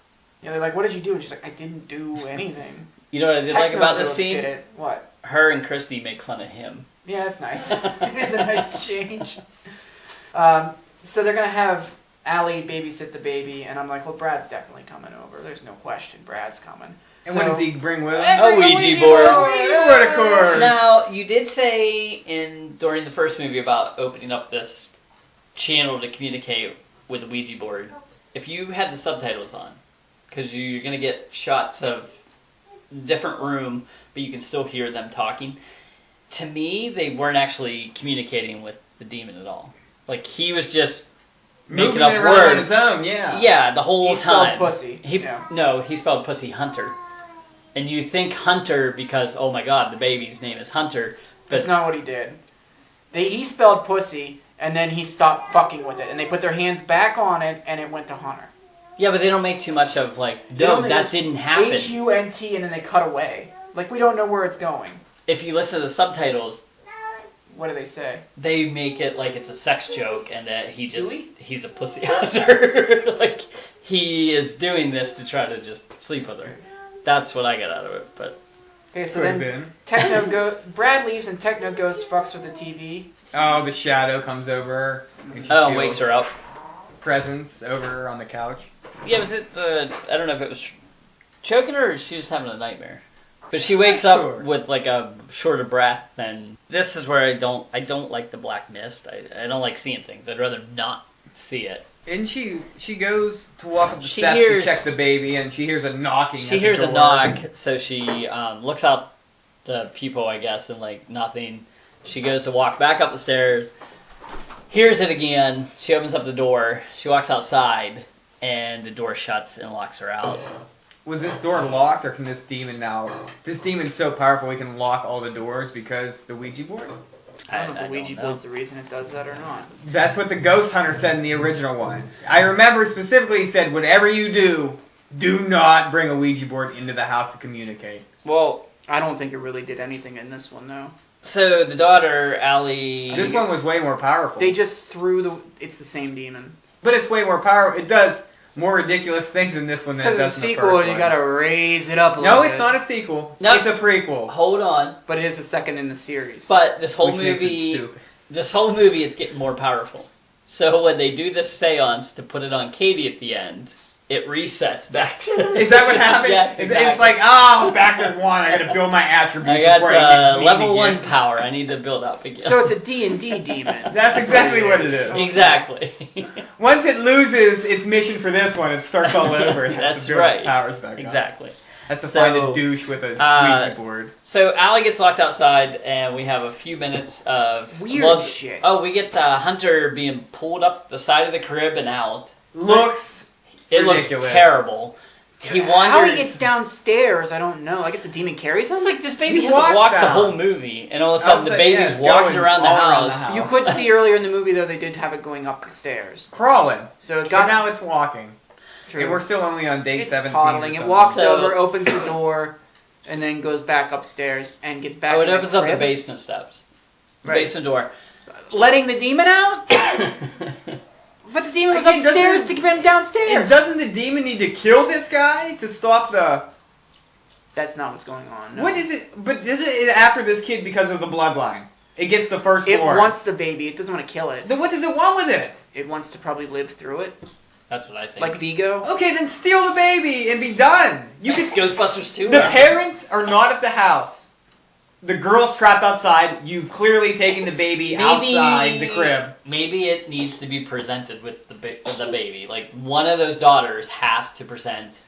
Yeah, they're like, what did you do? And she's like, I didn't do anything. You know what I did like about this Techno-ghost scene? did it. What? Her and Christy make fun of him. Yeah, that's nice. It is a nice change. So they're gonna have Allie babysit the baby, and I'm like, well, Brad's definitely coming over. There's no question, Brad's coming. And what does he bring with him? A Ouija board. Of course. Now, you did say during the first movie about opening up this channel to communicate with the Ouija board. If you had the subtitles on, because you're going to get shots of different room, but you can still hear them talking. To me, they weren't actually communicating with the demon at all. Like, he was just making moving up around words on his own, yeah. Yeah, the whole He spelled time. pussy. No, he spelled pussy Hunter. And you think Hunter because, oh my god, the baby's name is Hunter. But That's not what he did. He spelled pussy, and then he stopped fucking with it. And they put their hands back on it, and it went to Hunter. yeah, but they don't make too much of, like, no, that didn't happen. Hunt, and then they cut away. Like, we don't know where it's going. If you listen to the subtitles, What do they say? they make it like it's a sex joke and that he's a pussy Oh. hunter. Like, he is doing this to try to just sleep with her. That's what I got out of it, but... Okay, so Could've then been. Brad leaves and Techno Ghost fucks with the TV. Oh, the shadow comes over. And she Oh, feels wakes her up. presence over on the couch. Yeah, was it, I don't know if it was choking her or she was having a nightmare. But she wakes up with like a shorter breath, and this is where I don't like the black mist. I don't like seeing things. I'd rather not see it. And she goes to walk up the She steps hears- to check the baby, and she hears a knocking. She at hears the a door. knock, so she looks out the peephole, I guess, and like nothing. She goes to walk back up the stairs, hears it again. She opens up the door. She walks outside, and the door shuts and locks her out. Was this door locked, or can this demon now? This demon's so powerful he can lock all the doors because the Ouija board? I don't know if the I Ouija don't know. board's the reason it does that or not. That's what the ghost hunter said in the original one. I remember specifically he said, whatever you do not bring a Ouija board into the house to communicate. Well, I don't think it really did anything in this one, though. so the daughter, Allie... This one was way more powerful. They just threw it's the same demon. But it's way more powerful. It does more ridiculous things in this one than it Because does it's a in the sequel first and you one. gotta raise it up a little No, bit. it's not a sequel. No. It's a prequel. Hold on. But it is the second in the series. But this whole Which makes it movie... stupid. This whole movie, it's getting more powerful. So when they do this seance to put it on Katie at the end, it resets back to... Is that what happened? Yes, exactly. It's like, oh, back to 1. I gotta build my attributes I got before I get mean level again. 1 power. I need to build up again. So it's a D&D demon. That's exactly what it is. Exactly. Once it loses its mission for this one, it starts all over. It has That's to build right. its powers back up. Exactly. Has to So, find a douche with a Ouija board. So Allie gets locked outside, and we have a few minutes of Weird shit. Oh, we get Hunter being pulled up the side of the crib and out. Looks It ridiculous. looks terrible. He wanders. How he gets downstairs, I don't know. I guess the demon carries him? It's like this baby He hasn't walks walked the down. whole movie, and all of a I sudden would the say, yeah, baby's it's walking going around the all around house. the You house. could see earlier in the movie, though, they did have it going up the stairs. Crawling. So it But got now it's walking. true. And we're still only on day It's 17 toddling. or It something. walks So- over, opens the door, and then goes back upstairs and gets back Oh, in it opens up the crib, basement steps. The Right. basement door. letting the demon out? But the demon was Again, upstairs doesn't- to get him downstairs. And doesn't the demon need to kill this guy to stop the... That's not what's going on. No. What is it? But is it after this kid because of the bloodline? It gets the first It born. wants the baby. It doesn't want to kill it. Then what does it want with it? It wants to probably live through it, That's what I think. like Vigo. Okay, then steal the baby and be done. You can. Ghostbusters 2. The parents are not at the house. The girl's trapped outside. You've clearly taken the baby outside the crib. Maybe it needs to be presented with the baby. Like, one of those daughters has to present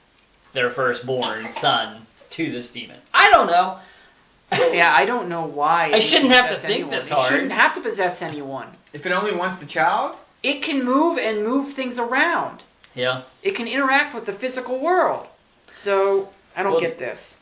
their firstborn son to this demon. I don't know. Yeah, I don't know why. I it shouldn't would have to possess think anyone. this It hard. shouldn't have to possess anyone. If it only wants the child. It can move things around. Yeah. It can interact with the physical world. So I don't Well, get this.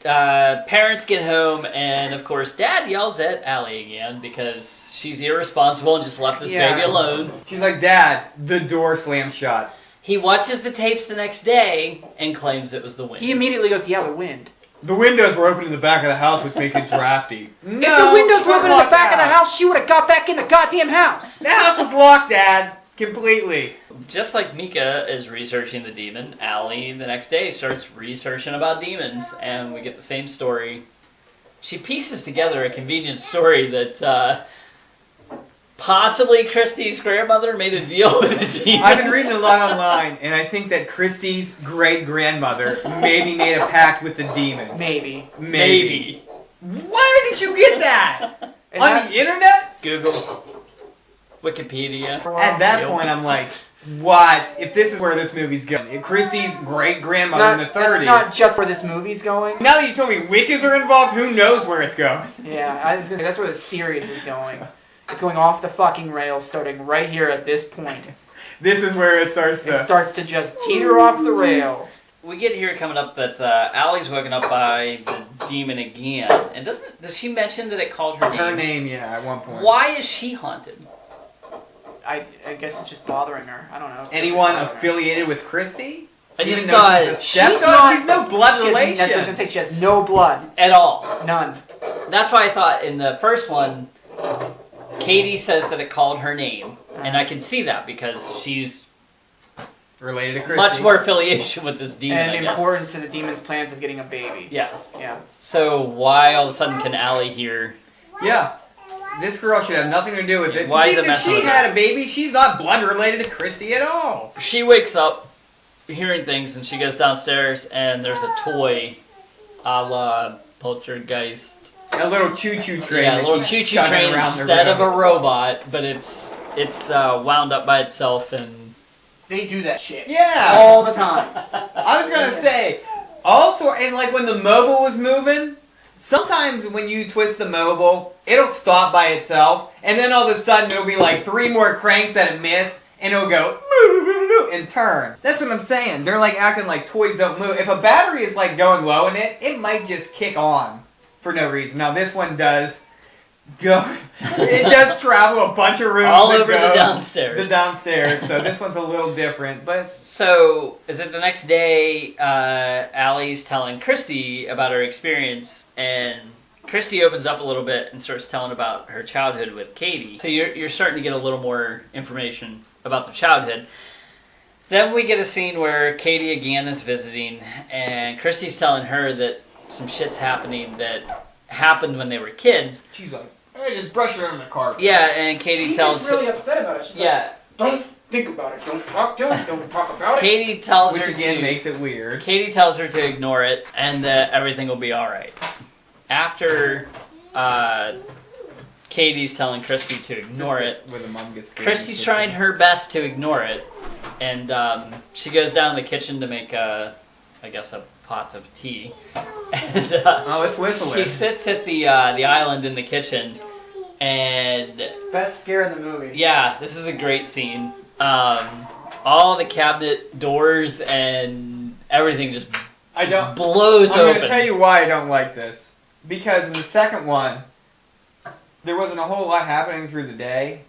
Parents get home, and of course, Dad yells at Allie again because she's irresponsible and just left his Yeah. baby alone. She's like, Dad, the door slammed shut. He watches the tapes the next day and claims it was the wind. He immediately goes, "Yeah, the wind." The windows were open in the back of the house, which makes it drafty. If the windows were open in the back of the house, she would have got back in the goddamn house. The house was locked, Dad. Completely. Just like Mika is researching the demon, Allie the next day starts researching about demons, and we get the same story. She pieces together a convenient story that possibly Christy's grandmother made a deal with the demon. I've been reading a lot online, and I think that Christy's great-grandmother maybe made a pact with the demon. Maybe. Where did you get that? On the internet? Google. Wikipedia. At that point, I'm like, what? If this is where this movie's going. If Christy's great-grandmother in the 30s. It's not just where this movie's going. Now that you told me witches are involved, who knows where it's going? Yeah, I was gonna say, that's where the series is going. It's going off the fucking rails, starting right here at this point. This is where it starts to... It starts to just teeter off the rails. We get here coming up that Allie's woken up by the demon again. And does she mention that it called her name? Her name, yeah, at one point. Why is she haunted? I guess it's just bothering her. I don't know. Anyone affiliated with Christy? I just Even though thought she's no blood relation. That's what I was gonna say. She has no blood. At all. None. That's why I thought in the first one, Katie says that it called her name. And I can see that because she's related to Christy. Much more affiliation with this demon, And I guess. important to the demon's plans of getting a baby. Yes. Yeah. So why all of a sudden can Allie hear... Yeah. This girl should have nothing to do with it. Why is it If messing she with her? had a baby, she's not blood related to Christy at all. She wakes up hearing things and she goes downstairs and there's a toy a la Poltergeist. A little choo-choo train. Yeah, a that little keeps choo-choo chugging train around the instead of a room. robot, but it's wound up by itself and... They do that shit. Yeah. All the time. I was gonna say, also, and like when the mobile was moving, sometimes when you twist the mobile, it'll stop by itself, and then all of a sudden it'll be like 3 more cranks that it missed, and it'll go and turn. That's what I'm saying. They're like acting like toys don't move. If a battery is like going low in it, it might just kick on for no reason. Now this one does go. It does travel a bunch of rooms. All to over go the downstairs. The downstairs. So this one's a little different, but. So, is it the next day, Allie's telling Christy about her experience, and Christy opens up a little bit and starts telling about her childhood with Katie. So you're starting to get a little more information about their childhood. Then we get a scene where Katie again is visiting, and Christy's telling her that some shit's happening that happened when they were kids. She's like, hey, just brush it under the carpet. Yeah, and Katie tells She's really upset about it. She's yeah. like, don't think about it. Don't talk to him. Don't talk about it. Katie tells Which her again to makes it weird. Katie tells her to ignore it and that everything will be all right. After Katie's telling Christy to ignore it, where the mom gets scared. Christy's trying her best to ignore it, and she goes down in the kitchen to make I guess a pot of tea. And, oh, it's whistling. She sits at the island in the kitchen, and Best scare in the movie. yeah, this is a great scene. All the cabinet doors and everything just blows I'm open. going to tell you why I don't like this. Because in the second one, there wasn't a whole lot happening through the day.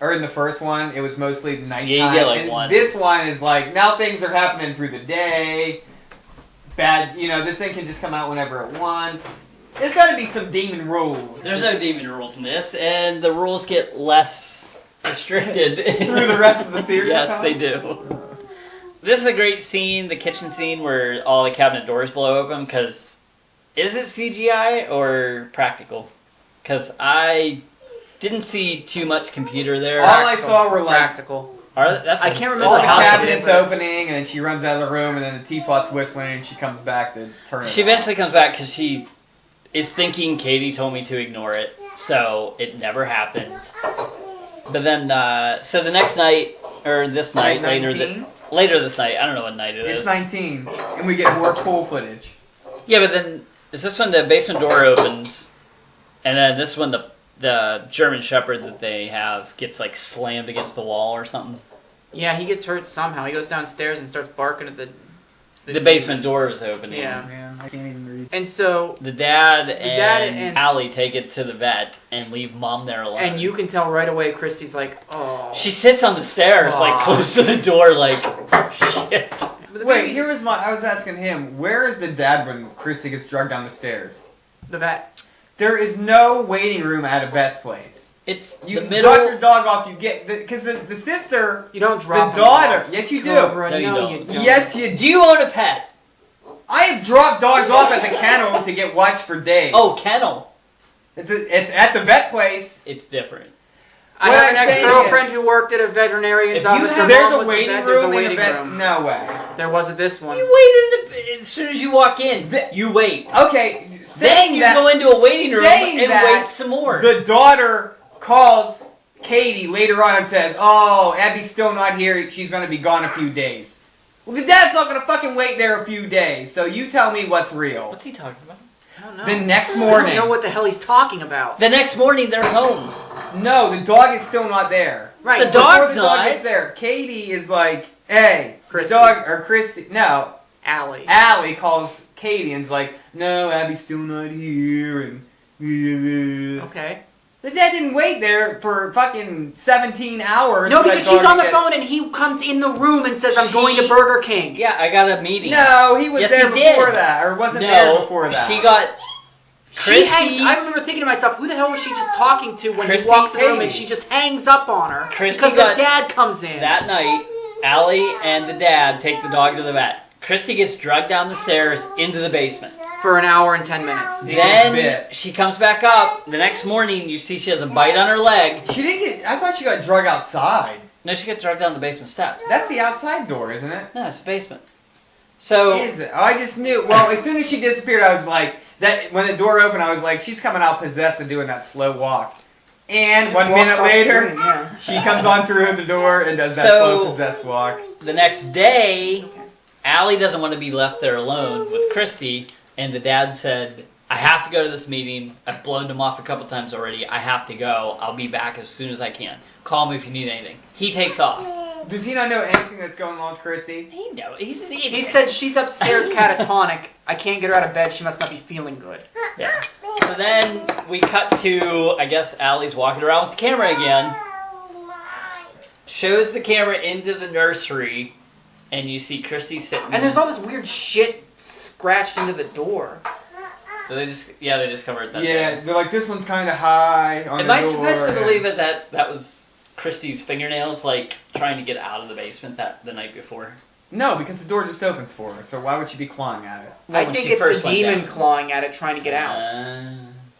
Or in the first one, it was mostly the nighttime. Yeah, you get like and one. This one is like, now things are happening through the day. Bad, this thing can just come out whenever it wants. There's got to be some demon rules. There's no demon rules in this, and the rules get less restricted. Through the rest of the series, Yes, huh? they do. This is a great scene, the kitchen scene where all the cabinet doors blow open, because is it CGI or practical? Because I didn't see too much computer there. All I saw were like Practical. I can't remember all the how to cabinets do it. opening, and then she runs out of the room, and then the teapot's whistling, and she comes back to turn it She on. eventually comes back because she is thinking Katie told me to ignore it, so it never happened. But then, so the next night, or this night, Night 19? later this night, I don't know what night it is. It's 19, and we get more pool footage. Yeah, but then, is this when the basement door opens, and then this is when the German Shepherd that they have gets like slammed against the wall or something? Yeah, he gets hurt somehow. He goes downstairs and starts barking at the basement door is opening. Yeah. Man, I can't even read. And so, The dad dad and and- Allie take it to the vet and leave mom there alone. and you can tell right away Christy's like, oh. She sits on the stairs, like, Aw. close to the door, like, shit. But the Wait, baby- here was I was asking him, where is the dad when Christy gets dragged down the stairs? The vet. There is no waiting room at a vet's place. It's You the drop middle. your dog off, you get, because the sister, You don't drop the him daughter, off. yes you do. Cobra, No, you no, don't. you don't. Yes you do. Do you own a pet? I have dropped dogs off at the kennel to get watched for days. Oh, kennel. It's at the vet place. It's different. I What have I'm an saying ex-girlfriend who worked at a veterinarian's If you office. have- Her There's mom a was in waiting bed. room There's a in waiting the vet. room. No way. There was at this one. You wait as soon as you walk in. You wait. Okay, Then saying you that, go into a waiting room saying and that, wait some more. The daughter calls Katie later on and says, "Oh, Abby's still not here. She's going to be gone a few days." Well, the dad's not going to fucking wait there a few days. So you tell me what's real. What's he talking about? I don't know. The next I morning. don't know what the hell he's talking about. The next morning they're home. No, the dog is still not there. Right. The Before dog's the dog not. gets there, Katie is like, "Hey, Christy. the dog," or Christy. No, Allie. Allie calls Katie and's like, "No, Abby's still not here." And Okay. the dad didn't wait there for fucking 17 hours. No, for that because dog she's on to the get- phone and he comes in the room and says, "I'm going to She- Burger King." Yeah, I got a meeting. No, he was Yes, there he did. before that, or wasn't No, there before that. she got She hangs. Christy. I remember thinking to myself, "Who the hell was she just talking to when Christy he walks in the room Katie. and she just hangs up on her Christy because the got- dad comes in?" That night, Allie and the dad take the dog to the vet. Christy gets dragged down the stairs into the basement. for an hour and 10 minutes. Then bit. she comes back up. The next morning, you see she has a bite on her leg. She didn't get. I thought she got drug outside. No, she got dragged down the basement steps. That's the outside door, isn't it? No, it's the basement. So Is it? Oh, I just knew. Well, as soon as she disappeared, I was like, that. When the door opened, I was like, she's coming out possessed and doing that slow walk. And Just 1 walks minute off later, screen, yeah. she comes on through the door and does that So- slow possessed walk. the next day, Allie doesn't want to be left there alone with Christy, and the dad said, I have to go to this meeting. I've blown him off a couple times already. I have to go. I'll be back as soon as I can. Call me if you need anything. He takes off. Does he not know anything that's going on with Christy? He knows. He's an idiot. He said she's upstairs catatonic. I can't get her out of bed. She must not be feeling good. Yeah. So then we cut to, I guess Allie's walking around with the camera again. Shows the camera into the nursery, and you see Christy sitting. And there's all this weird shit scratched into the door. So they just covered that. Yeah, they're like, this one's kind of high on Am the I door. supposed to and- believe that was Christy's fingernails, like trying to get out of the basement the night before? No, because the door just opens for her, so why would she be clawing at it? Well, I when think she it's first the went demon down. clawing at it, trying to get out.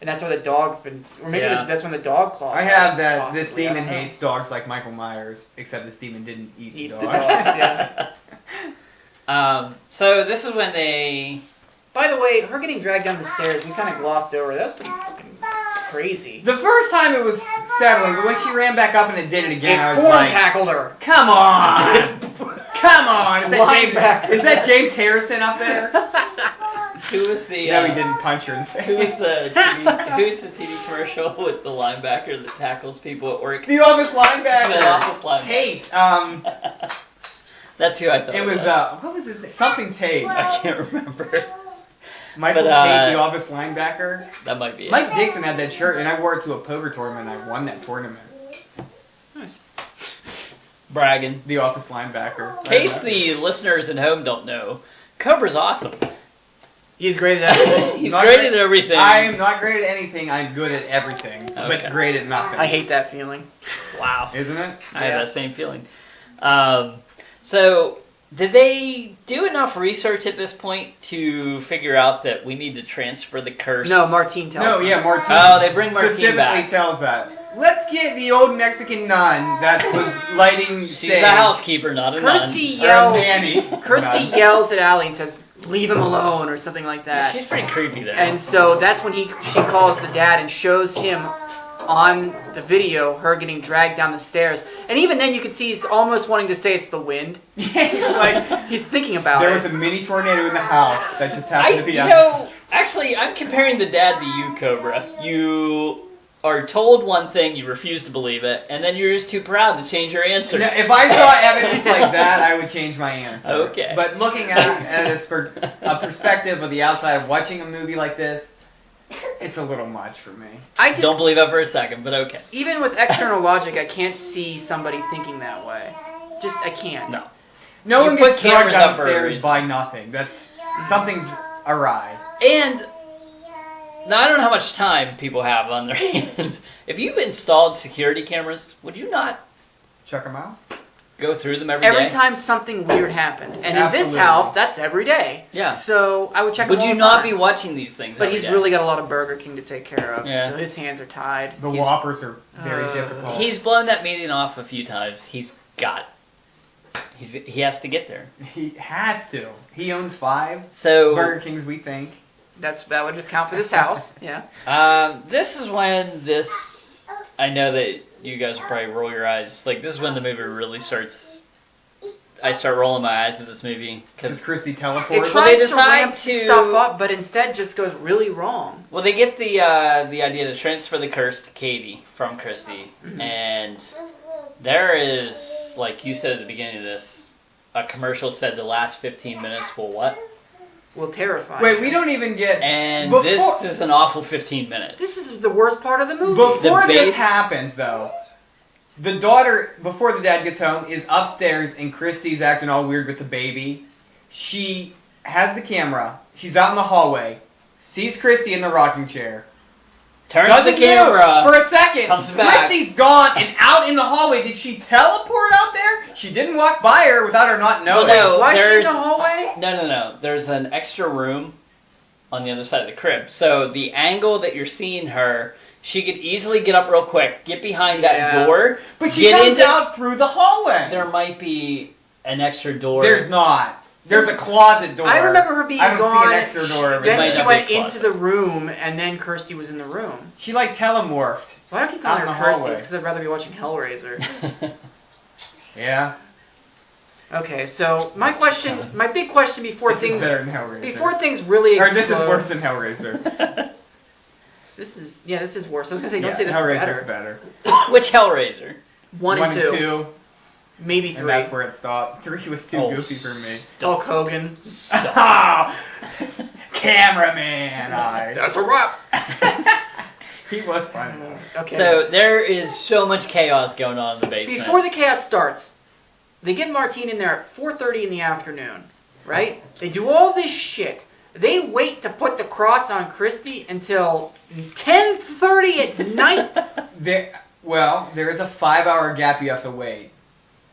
And that's where the dog's been. Or maybe Yeah. that's when the dog claws. I have it, that possibly. this I demon don't know. hates dogs like Michael Myers, except this demon didn't eat the Eats dog. the dogs, yeah. So this is when they. By the way, her getting dragged down the stairs, we kind of glossed over. That was pretty fucking crazy. The first time it was settling, but when she ran back up and it did it again, I It was form like, tackled her. come on! Come on! Linebacker. Is that James Harrison up there? Who was the? No, he didn't punch her in the face. Who's the TV commercial with the linebacker that tackles people at work? The office linebacker. The office linebacker. Tate. That's who I thought It was what was his name? Something Tate. I can't remember. Michael But, Tate, the office linebacker. That might be it. Mike Dixon had that shirt, and I wore it to a poker tournament, and I won that tournament. Nice. Bragging. The office linebacker. In case the listeners at home don't know, Cobra's awesome. He's great at everything. He's Not great great- at everything. I am not great at anything. I'm good at everything, Okay. but great at nothing. I hate that feeling. Wow. Isn't it? I have that same feeling. So, did they do enough research at this point to figure out that we need to transfer the curse? No, Martine tells No, them. yeah, Martine. Oh, they bring Martine specifically back. tells that. Let's get the old Mexican nun that was lighting She's sage. a housekeeper, not a Kirsty Or a yells. nanny. Kirsty Nun. yells at Allie and says, "Leave him alone," or something like nun. that. She's pretty creepy there. And so that's when she calls the dad and shows him on the video her getting dragged down the stairs. And even then you can see he's almost wanting to say it's the wind. Yeah, he's like, He's thinking about there it. was a mini tornado in the house that just happened to be actually, I'm comparing the dad to you, Cobra. You are told one thing, you refuse to believe it, and then you're just too proud to change your answer. Now, if I saw evidence like that, I would change my answer. Okay. But looking at it for a perspective of the outside of watching a movie like this, it's a little much for me. I just, Don't believe that for a second, but okay. even with external logic, I can't see somebody thinking that way. Just, I can't. No. No You one put gets drugged cameras up for a downstairs reason. by nothing. That's something's awry. And now I don't know how much time people have on their hands. If you've installed security cameras, would you not? Check them out. go through them every day. Every time something weird happened. And in this Absolutely. house, that's every day. Yeah. So I would check him Would all you the not time. be watching these things? But every he's day? really got a lot of Burger King to take care of, Yeah. so his hands are tied. The He's- Whoppers are very difficult. He's blown that meeting off a few times. He has to get there. He has to. He owns 5 So Burger Kings, we think. that would account for this house. Yeah. this is when I know that you guys will probably roll your eyes. Like, this is when the movie really starts. I start rolling my eyes at this movie Does because Christy It teleport? Well, they tries to decide ramp to- stuff up, but instead just goes really wrong. they get the idea to transfer the curse to Katie from Christy, and there is, like you said at the beginning of this, a commercial said the last 15 minutes will what? Will terrify. Wait, you. we don't even get... And Before- this is an awful 15 minutes. This is the worst part of the movie. Before The this base- happens, though, the daughter, before the dad gets home, is upstairs and Christy's acting all weird with the baby. She has the camera. She's out in the hallway. Sees Christy in the rocking chair. Turns Doesn't the camera. move for a second. comes back. Christy's gone and out in the hallway. Did she teleport out there? She didn't walk by her without her not knowing. Well, no. Why is she in there's- the hallway? No. There's an extra room on the other side of the crib. So the angle that you're seeing her, she could easily get up real quick, get behind that Yeah. door. But she get comes into- out through the hallway. There might be an extra door. There's not. There's a closet door. I remember her being I don't gone. see an extra door. It Then might she not went be a into closet. the room, and then Kirsty was in the room. She like telemorphed. So I don't keep Out calling in her the Kirsty. hallway. It's because I'd rather be watching Hellraiser. Yeah. Okay, so my big question before This is things better than Hellraiser. really Or explode. this is worse than Hellraiser. This is worse. I was gonna say, don't Yeah, say this Hellraiser's is better. better. Which Hellraiser? One and two, maybe and 3. that's where it stopped. 3 was too Oh, goofy for me. Hulk Hogan. Cameraman, That's a wrap. He was fun though. Okay. So there is so much chaos going on in the basement. Before the chaos starts, they get Martine in there at 4:30 in the afternoon, right? They do all this shit. They wait to put the cross on Christy until 10:30 at night. There is a 5-hour gap you have to wait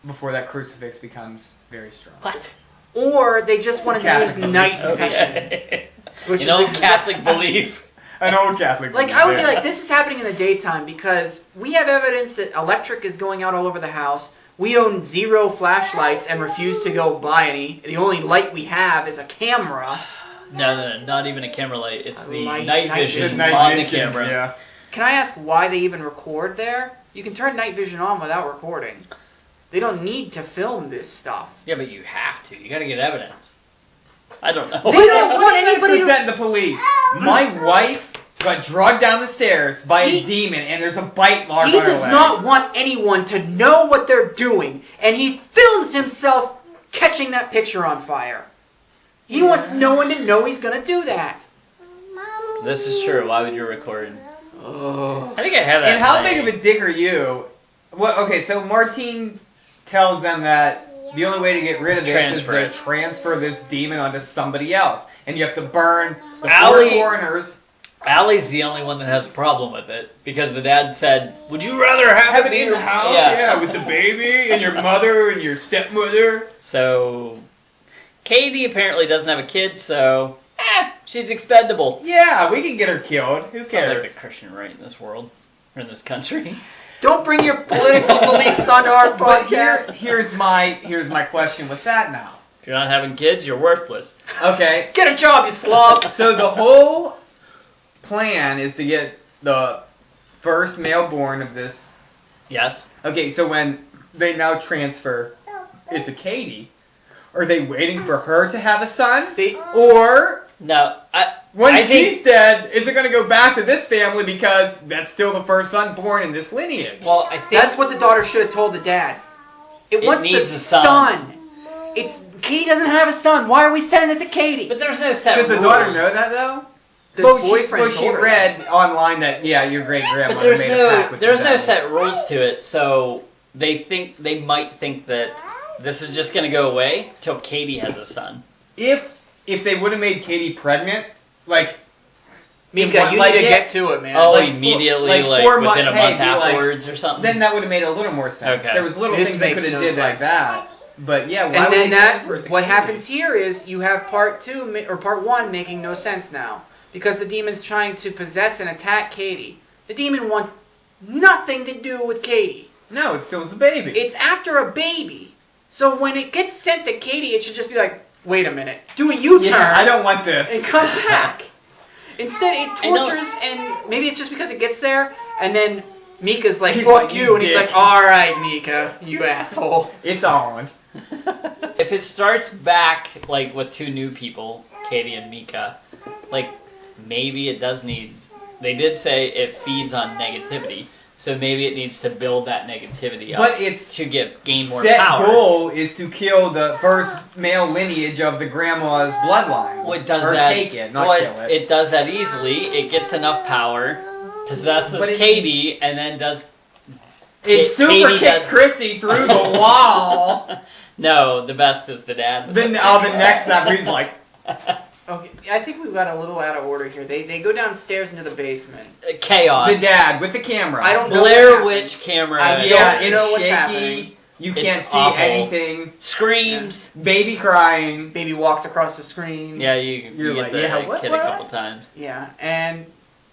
before that crucifix becomes very strong. What? Or they just wanted to use night vision. Okay. Which An is old exact- Catholic belief. An old Catholic. Like, belief, I would be yeah. like, this is happening in the daytime because we have evidence that electric is going out all over the house. We own 0 flashlights and refuse to go buy any. The only light we have is a camera. No, not even a camera light. It's the Light- night night vision vision. Night on vision, the camera. Yeah. Can I ask why they even record there? You can turn night vision on without recording. They don't need to film this stuff. Yeah, but you have to. You gotta get evidence. I don't know. They don't want anybody to... present the police. My wife got dragged down the stairs by a demon, and there's a bite mark He on her does leg. not want anyone to know what they're doing, and he films himself catching that picture on fire. He wants no one to know he's gonna do that. This is true. Why would you record? Oh. I think I have that. And how thing. big of a dick are you? Well, okay, so Martine tells them that the only way to get rid of this Transfer is it. to transfer this demon onto somebody else. And you have to burn the 4 Allie- corners. Allie's the only one that has a problem with it because the dad said, "Would you rather have, Have it in the house? Yeah, with the baby and your mother and your stepmother. So, Katie apparently doesn't have a kid, so she's expendable. Yeah, we can get her killed. Who Sounds cares? like the Christian right in this world, or in this country. Don't bring your political beliefs onto our But podcast. here's my question with that now. If you're not having kids, you're worthless. Okay, Get a job, you slob. so the whole plan is to get the first male born of this. Yes. Okay, so when they now transfer it to Katie, are they waiting for her to have a son? Or No, when I think- she's dead, is it going to go back to this family because that's still the first son born in this lineage? Well, I think That's what the daughter should have told the dad. It wants the needs a son. son. Katie doesn't have a son. Why are we sending it to Katie? But there's no set Does the rules. daughter know that though? The Well, boyfriend she told her read online that your great But grandmother there's made a pact no with there's the no devil. set rules to it, so they might think that this is just gonna go away till Katie has a son. If they would have made Katie pregnant, like Mika, you need to get to it, man. Oh, Like immediately, like 4 within a months- month hey, be like- afterwards or something? Then that would have made a little more sense. Okay. There was little This things they makes could have no did like sense. that. But yeah, why And would then they transfer it to what Katie? happens here is you have part 2 or part 1 making no sense now because the demon's trying to possess and attack Katie. The demon wants nothing to do with Katie. No, it still was the baby. It's after a baby. So when it gets sent to Katie, it should just be like, wait a minute, do a U-turn. Yeah, I don't want this. And come back. Instead, it tortures, and maybe it's just because it gets there, and then Mika's like, He's fuck like, you, "You and he's dick." like, alright, Mika, you asshole. It's on. If it starts back like with 2 new people, Katie and Mika, like maybe it does need. They did say it feeds on negativity, so maybe it needs to build that negativity up. But it's to gain more set power. goal is to kill the first male lineage of the grandma's bloodline. Well, it does or that. take it, not well, kill it. It does that easily. It gets enough power, possesses But it's- Katie, and then does. It super Katie kicks does- Christy through the wall. No, the best is the dad. Then the next step, he's like, Okay, I think we got a little out of order here. They go downstairs into the basement. Chaos. the dad with the camera. I don't know Blair what happened. Witch camera. I Yeah, don't it's know what's shaky. happening. You It's can't see awful. anything. Screams. Baby crying. Baby walks across the screen. Yeah, you You're get like, the yeah, what, kid what? a couple times. Yeah, and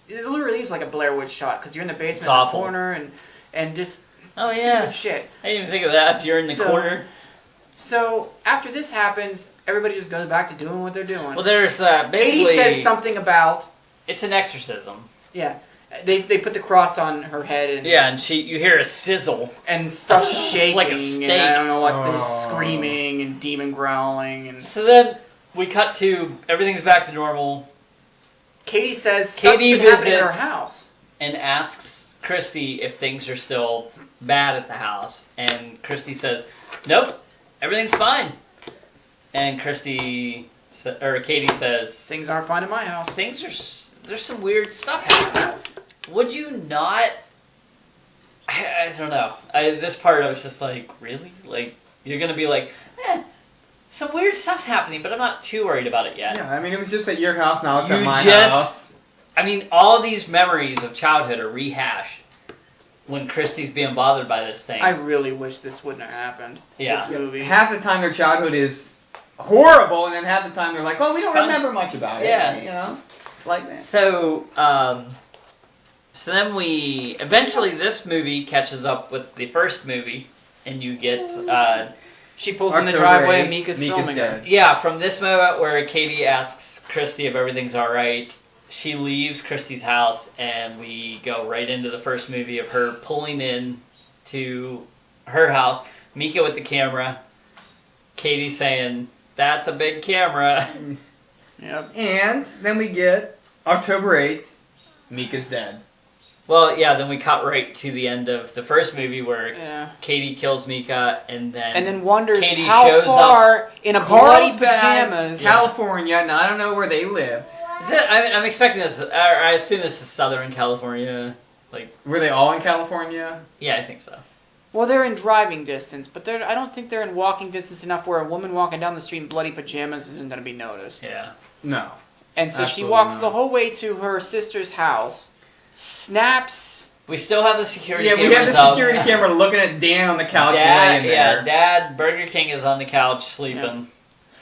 it literally is like a Blair Witch shot because you're in the basement It's in the awful. corner and just Oh yeah. stupid shit. I didn't even think of that. If you're in the So- corner. So after this happens, everybody just goes back to doing what they're doing. Well, there's basically. Katie says something about It's an exorcism. they put the cross on her head and Yeah, and you hear a sizzle. and stuff shaking Like a steak. and I don't know what there's Oh. screaming and demon growling and So then we cut to everything's back to normal, Katie says Katie stuff's been happening in her visits- house. and asks Christy if things are still bad at the house, and Christy says, "Nope, everything's fine." And Katie says, Things aren't fine in my house. There's some weird stuff happening. Would you not? I don't know. This part I was just like, really? Like, you're gonna be like, some weird stuff's happening, but I'm not too worried about it yet. Yeah, I mean, it was just at your house, now it's You at my just- house. I mean, all these memories of childhood are rehashed when Christy's being bothered by this thing. I really wish this wouldn't have happened. Yeah. This movie. Half the time their childhood is horrible, and then half the time they're like, oh, we don't Funny. remember much about it. Yeah. You know? It's like that. So then eventually this movie catches up with the first movie, and you get, She pulls in the October driveway 8th, and Mika's Mika's filming dead. her. yeah, from this moment where Katie asks Christy if everything's alright, she leaves Christy's house, and we go right into the first movie of her pulling in to her house, Mika with the camera, Katie saying, "That's a big camera." Yep. And then we get October 8th, Mika's dead. Well, yeah, then we cut right to the end of the first movie where Yeah. Katie kills Mika, and then wonders Katie how shows far in a bloody Carlsbad, pajamas. California, and I don't know where they lived. Is it? I'm expecting this. I assume this is Southern California. Were they all in California? Yeah, I think so. Well, they're in driving distance, but I don't think they're in walking distance enough where a woman walking down the street in bloody pajamas isn't going to be noticed. Yeah. No. And so she Absolutely walks not. the whole way to her sister's house, snaps. We still have the security Yeah, cameras we have the out. security camera looking at Dan on the couch Dad, laying there. yeah, Dad, Burger King is on the couch sleeping.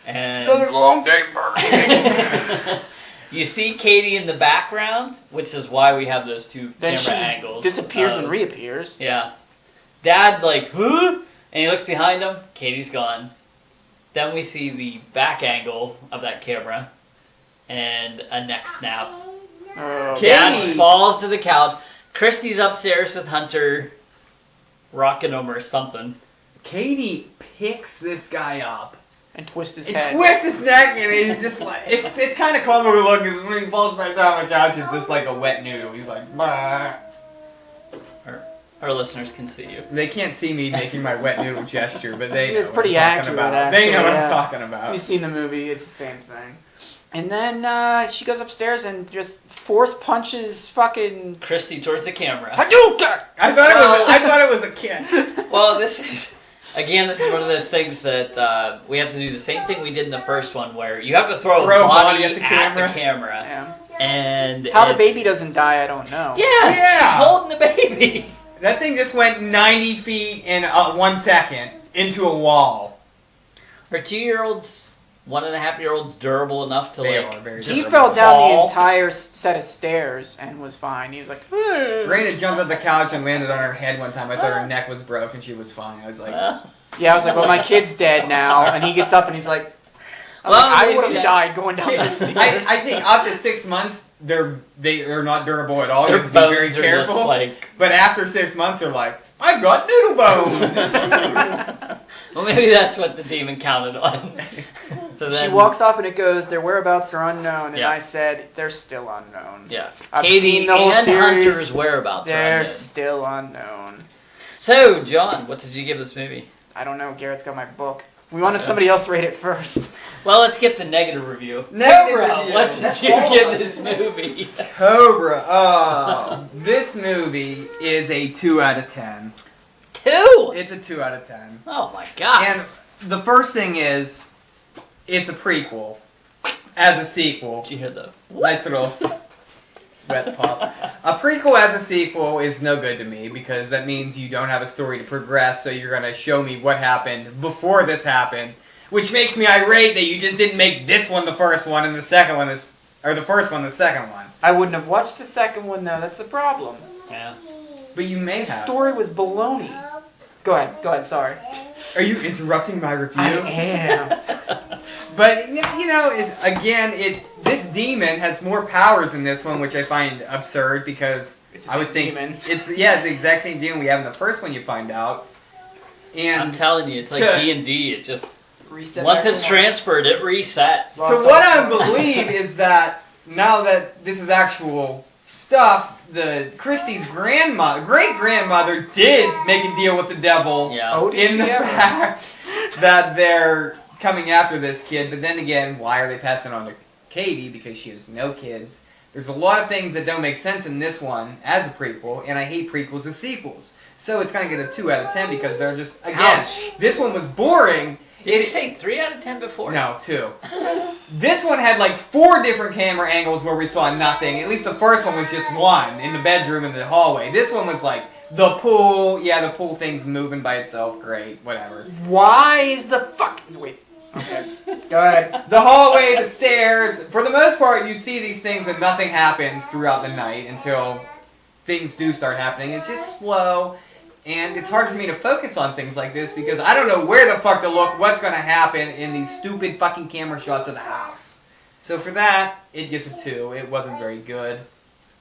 And Another long day, Burger King. you see Katie in the background, which is why we have those two Then camera she angles. disappears and reappears. Yeah. Dad, huh? And he looks behind him. Katie's gone. Then we see the back angle of that camera and a neck snap. Oh, Dad Katie! falls to the couch. Christy's upstairs with Hunter, rocking him or something. Katie picks this guy up and twist his and head. twists his neck, and he's just like, it's kind of comical to look, because when he falls back down on the couch, it's just like a wet noodle. He's like, bah. Our listeners can see you. They can't see me making my wet noodle gesture, but they know It's what pretty I'm talking accurate, about. They know what actually, I'm yeah. talking about. You've seen the movie, it's the same thing. And then she goes upstairs and just force punches fucking Christy towards the camera. Hadouken! I thought it was a kid. Well, this is one of those things that we have to do the same thing we did in the first one, where you have to throw a body at the camera. Yeah. And How the it's- baby doesn't die, I don't know. Yeah, Yeah. she's holding the baby. That thing just went 90 feet in 1 second into a wall. Are 2-year-olds, 1.5-year-olds durable enough to They like? are very just He durable. fell down the fall? entire set of stairs and was fine. He was like, Raina jumped off the couch and landed on her head one time. I thought her neck was broke and she was fine. I was like, yeah, I was like, well, my kid's dead now. And he gets up and he's like, Well, I maybe would have that- died going down the stairs. I think up to 6 months they're not durable at all. You Their have to be very bones are just careful. like. But after 6 months, they're like, I've got noodle bone. Well, maybe that's what the demon counted on. So She then- walks off and it goes, their whereabouts are unknown. And Yeah. I said, they're still unknown. Yeah. I've Katie seen the whole and series. Hunter's whereabouts are They're unknown. still unknown. So, John, what did you give this movie? I don't know. Garrett's got my book. We wanted somebody else rate it first. Well, let's get the negative review. Negative Cobra, review. what did That's you all of give us. this movie? Cobra. Oh, this movie is a 2 out of 10. 2? It's a 2 out of 10. Oh my god. And the first thing is, it's a prequel as a sequel. Did you hear the... Nice little wet pop. A prequel as a sequel is no good to me because that means you don't have a story to progress, so you're going to show me what happened before this happened, which makes me irate that you just didn't make this one the first one and the second one or the first one the second one. I wouldn't have watched the second one, though. That's the problem. Yeah. But you may The have. story was baloney. Go ahead, sorry. Are you interrupting my review? I am. But this demon has more powers in this one, which I find absurd because It's the I would same think demon. it's the exact same demon we have in the first one. You find out, I'm and telling you, it's like to- D&D. It just... Reset Once back it's to normal. transferred, it resets. Well, so what I believe is that now that this is actual stuff, Christie's great grandmother did make a deal with the devil Yeah. Oh, did in she the ever? fact that they're coming after this kid. But then again, why are they passing it on to Katie? Because she has no kids. There's a lot of things that don't make sense in this one as a prequel, and I hate prequels as sequels. So it's going to get a 2 out of 10 because they're just, again, Ouch. this one was boring. Did you say 3 out of 10 before? No, 2. This one had like 4 different camera angles where we saw nothing. At least the first one was just one, in the bedroom and the hallway. This one was like, the pool, yeah, the pool thing's moving by itself, great, whatever. Why is the fuck... Wait. Okay. Go ahead. The hallway, the stairs, for the most part you see these things and nothing happens throughout the night until things do start happening. It's just slow. And it's hard for me to focus on things like this because I don't know where the fuck to look, what's going to happen in these stupid fucking camera shots of the house. So for that, it gets a 2. It wasn't very good.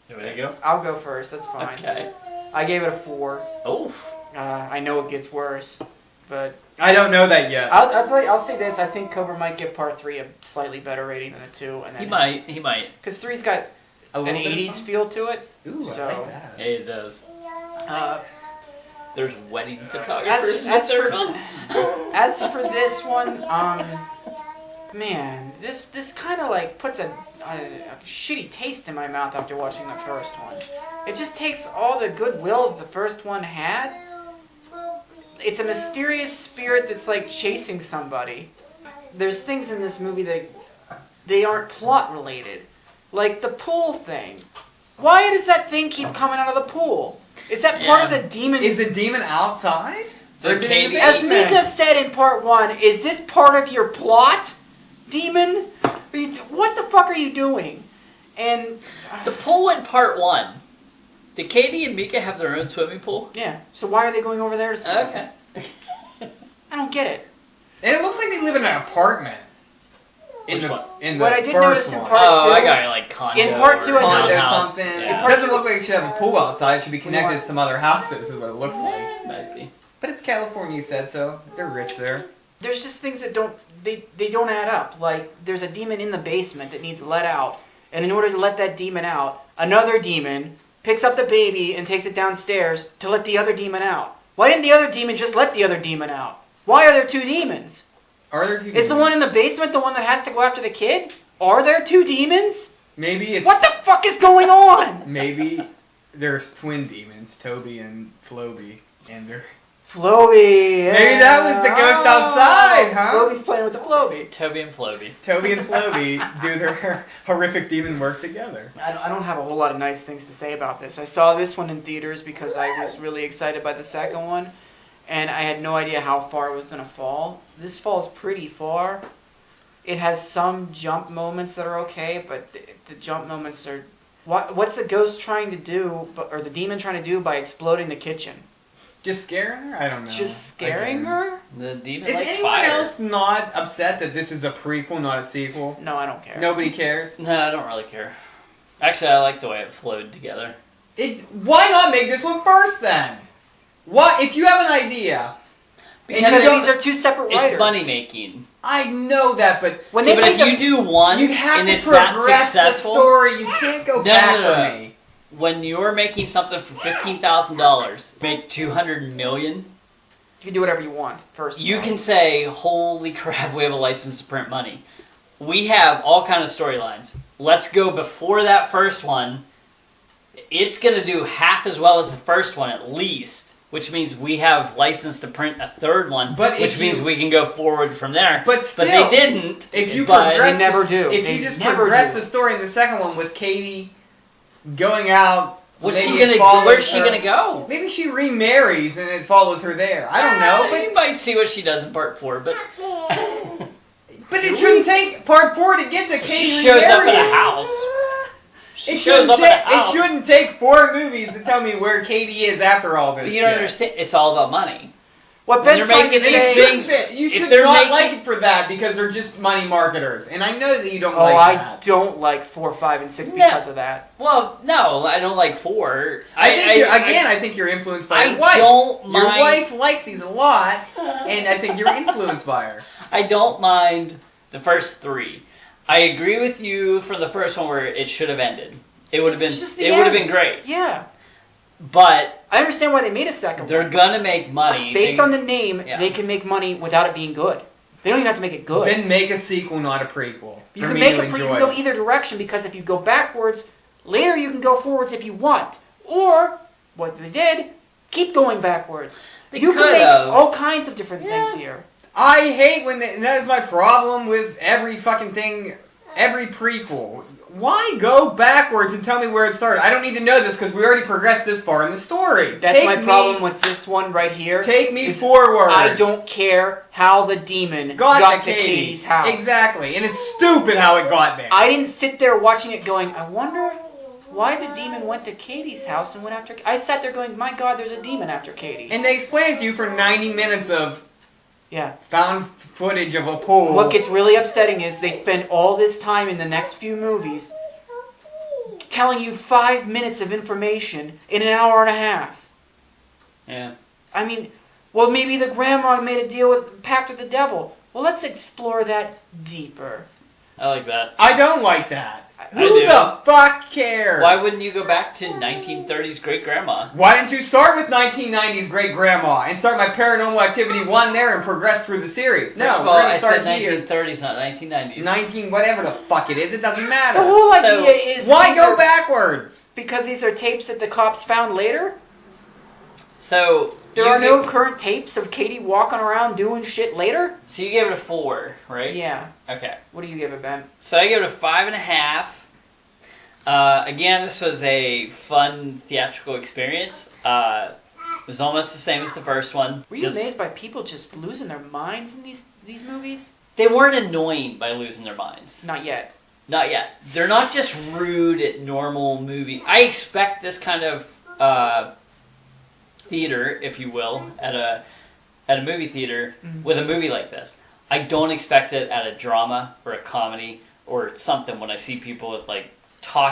There you go. I'll go first. That's fine. Okay. I gave it a 4. Oh. I know it gets worse, but I don't know that yet. I'll say this. I think Cobra might give Part 3 a slightly better rating than a 2. And then He might. Because 3's got A an little bit of 80s fun? feel to it. Ooh, So, I like that. Yeah, it does. Uh, There's wedding photographers in as the third for one. as for this one, man, this kind of like puts a shitty taste in my mouth after watching the first one. It just takes all the goodwill that the first one had. It's a mysterious spirit that's like chasing somebody. There's things in this movie that they aren't plot related, like the pool thing. Why does that thing keep coming out of the pool? Is that part of the demon? Is the demon outside? Or is it in the As basement? Mika said in part 1, is this part of your plot, demon? What the fuck are you doing? And The pool in part 1. Did Katie and Mika have their own swimming pool? yeah, so why are they going over there to swim? Okay. I don't get it. And it looks like they live in an apartment. Which one? In What the I did first notice in one. part Oh, I two- got like condo. in part two, or I Condo noticed- townhouse. something. Yeah. It doesn't look like it should have a pool outside. It should be connected to some other houses, is what it looks like. Might be. But it's California, you said so. They're rich there. There's just things that don't add up. Like there's a demon in the basement that needs let out, and in order to let that demon out, another demon picks up the baby and takes it downstairs to let the other demon out. Why didn't the other demon just let the other demon out? Why are there 2 demons? Are there 2 Is the one in the basement the one that has to go after the kid? Are there 2 demons? Maybe it's... What the fuck is going on? Maybe there's twin demons, Toby and Floby, and they're Floby. Yeah. Maybe that was the ghost outside, huh? Floby's playing with the Floby. Toby and Floby. Toby and Floby do their horrific demon work together. I don't have a whole lot of nice things to say about this. I saw this one in theaters because I was really excited by the second one, and I had no idea how far it was going to fall. This falls pretty far. It has some jump moments that are okay, but the jump moments are... What's the ghost trying to do, or the demon trying to do by exploding the kitchen? Just scaring her? I don't know. Just scaring her? The demon Is likes anyone fire. else not upset that this is a prequel, not a sequel? No, I don't care. Nobody cares? No, I don't really care. Actually, I like the way it flowed together. Why not make this one first then? What if you have an idea? Because these are two separate writers. It's money making. I know that, but when they but if you do one you have and to it's not progress the successful, story. You can't go back for me. When you're making something for $15,000, make $200 million. You can do whatever you want. First, You can say, "Holy crap, we have a license to print money." We have all kind of storylines. Let's go before that first one. It's gonna do half as well as the first one at least. Which means we have license to print a third one, which means we can go forward from there. But still, they didn't. If you progress, they never do. If you just progress the story in the second one with Katie going out, where's she gonna go? Maybe she remarries and it follows her there. I don't know, but you might see what she does in part 4, but but it shouldn't take part 4 to get to Katie she shows up remarrying. at a house. It shouldn't take 4 movies to tell me where Katie is after all this. But you don't understand. It's all about money. What Ben's trying to say, you should not like it for that because they're just money marketers, and I know that you don't like that. I don't like 4, 5, and 6 because of that. Well, no, I don't like 4. I think you're influenced by your wife. Your wife likes these a lot, and I think you're influenced by her. I don't mind the first 3. I agree with you for the first one where it should have ended. It would have been. It would have been great. Yeah. But I understand why they made a second one. They're gonna make money. Based on the name, they can make money without it being good. They don't even have to make it good. Then make a sequel, not a prequel. You can make a prequel. You can go either direction because if you go backwards, later you can go forwards if you want. Or what they did, keep going backwards. You can make all kinds of different things here. I hate when that is my problem with every fucking thing, every prequel. Why go backwards and tell me where it started? I don't need to know this because we already progressed this far in the story. That's my problem with this one right here. Take me forward. I don't care how the demon got to Katie's house. Exactly, and it's stupid how it got there. I didn't sit there watching it going, I wonder why the demon went to Katie's house and went after... I sat there going, my God, there's a demon after Katie. And they explained it to you for 90 minutes of... found footage of a pool. What gets really upsetting is they spend all this time in the next few movies telling you 5 minutes of information in an hour and a half. Yeah. I mean, well, maybe the grandma made a pact with the devil. Well, let's explore that deeper. I like that. I don't like that. Who the fuck cares? Why wouldn't you go back to 1930s great grandma? Why didn't you start with 1990s great grandma and start my Paranormal Activity 1 there and progress through the series? No, First of all, I said 1930s, not 1990s. Whatever the fuck it is, it doesn't matter. The whole idea is... Why go backwards? Because these are tapes that the cops found later? So... There are no current tapes of Katie walking around doing shit later? So you gave it a 4, right? Yeah. Okay. What do you give it, Ben? So I give it a 5.5. Again, this was a fun theatrical experience. It was almost the same as the first one. Were you amazed by people just losing their minds in these movies? They weren't annoying by losing their minds. Not yet. Not yet. They're not just rude at normal movie. I expect this kind of theater, if you will, at a movie theater with a movie like this. I don't expect it at a drama or a comedy or something when I see people with like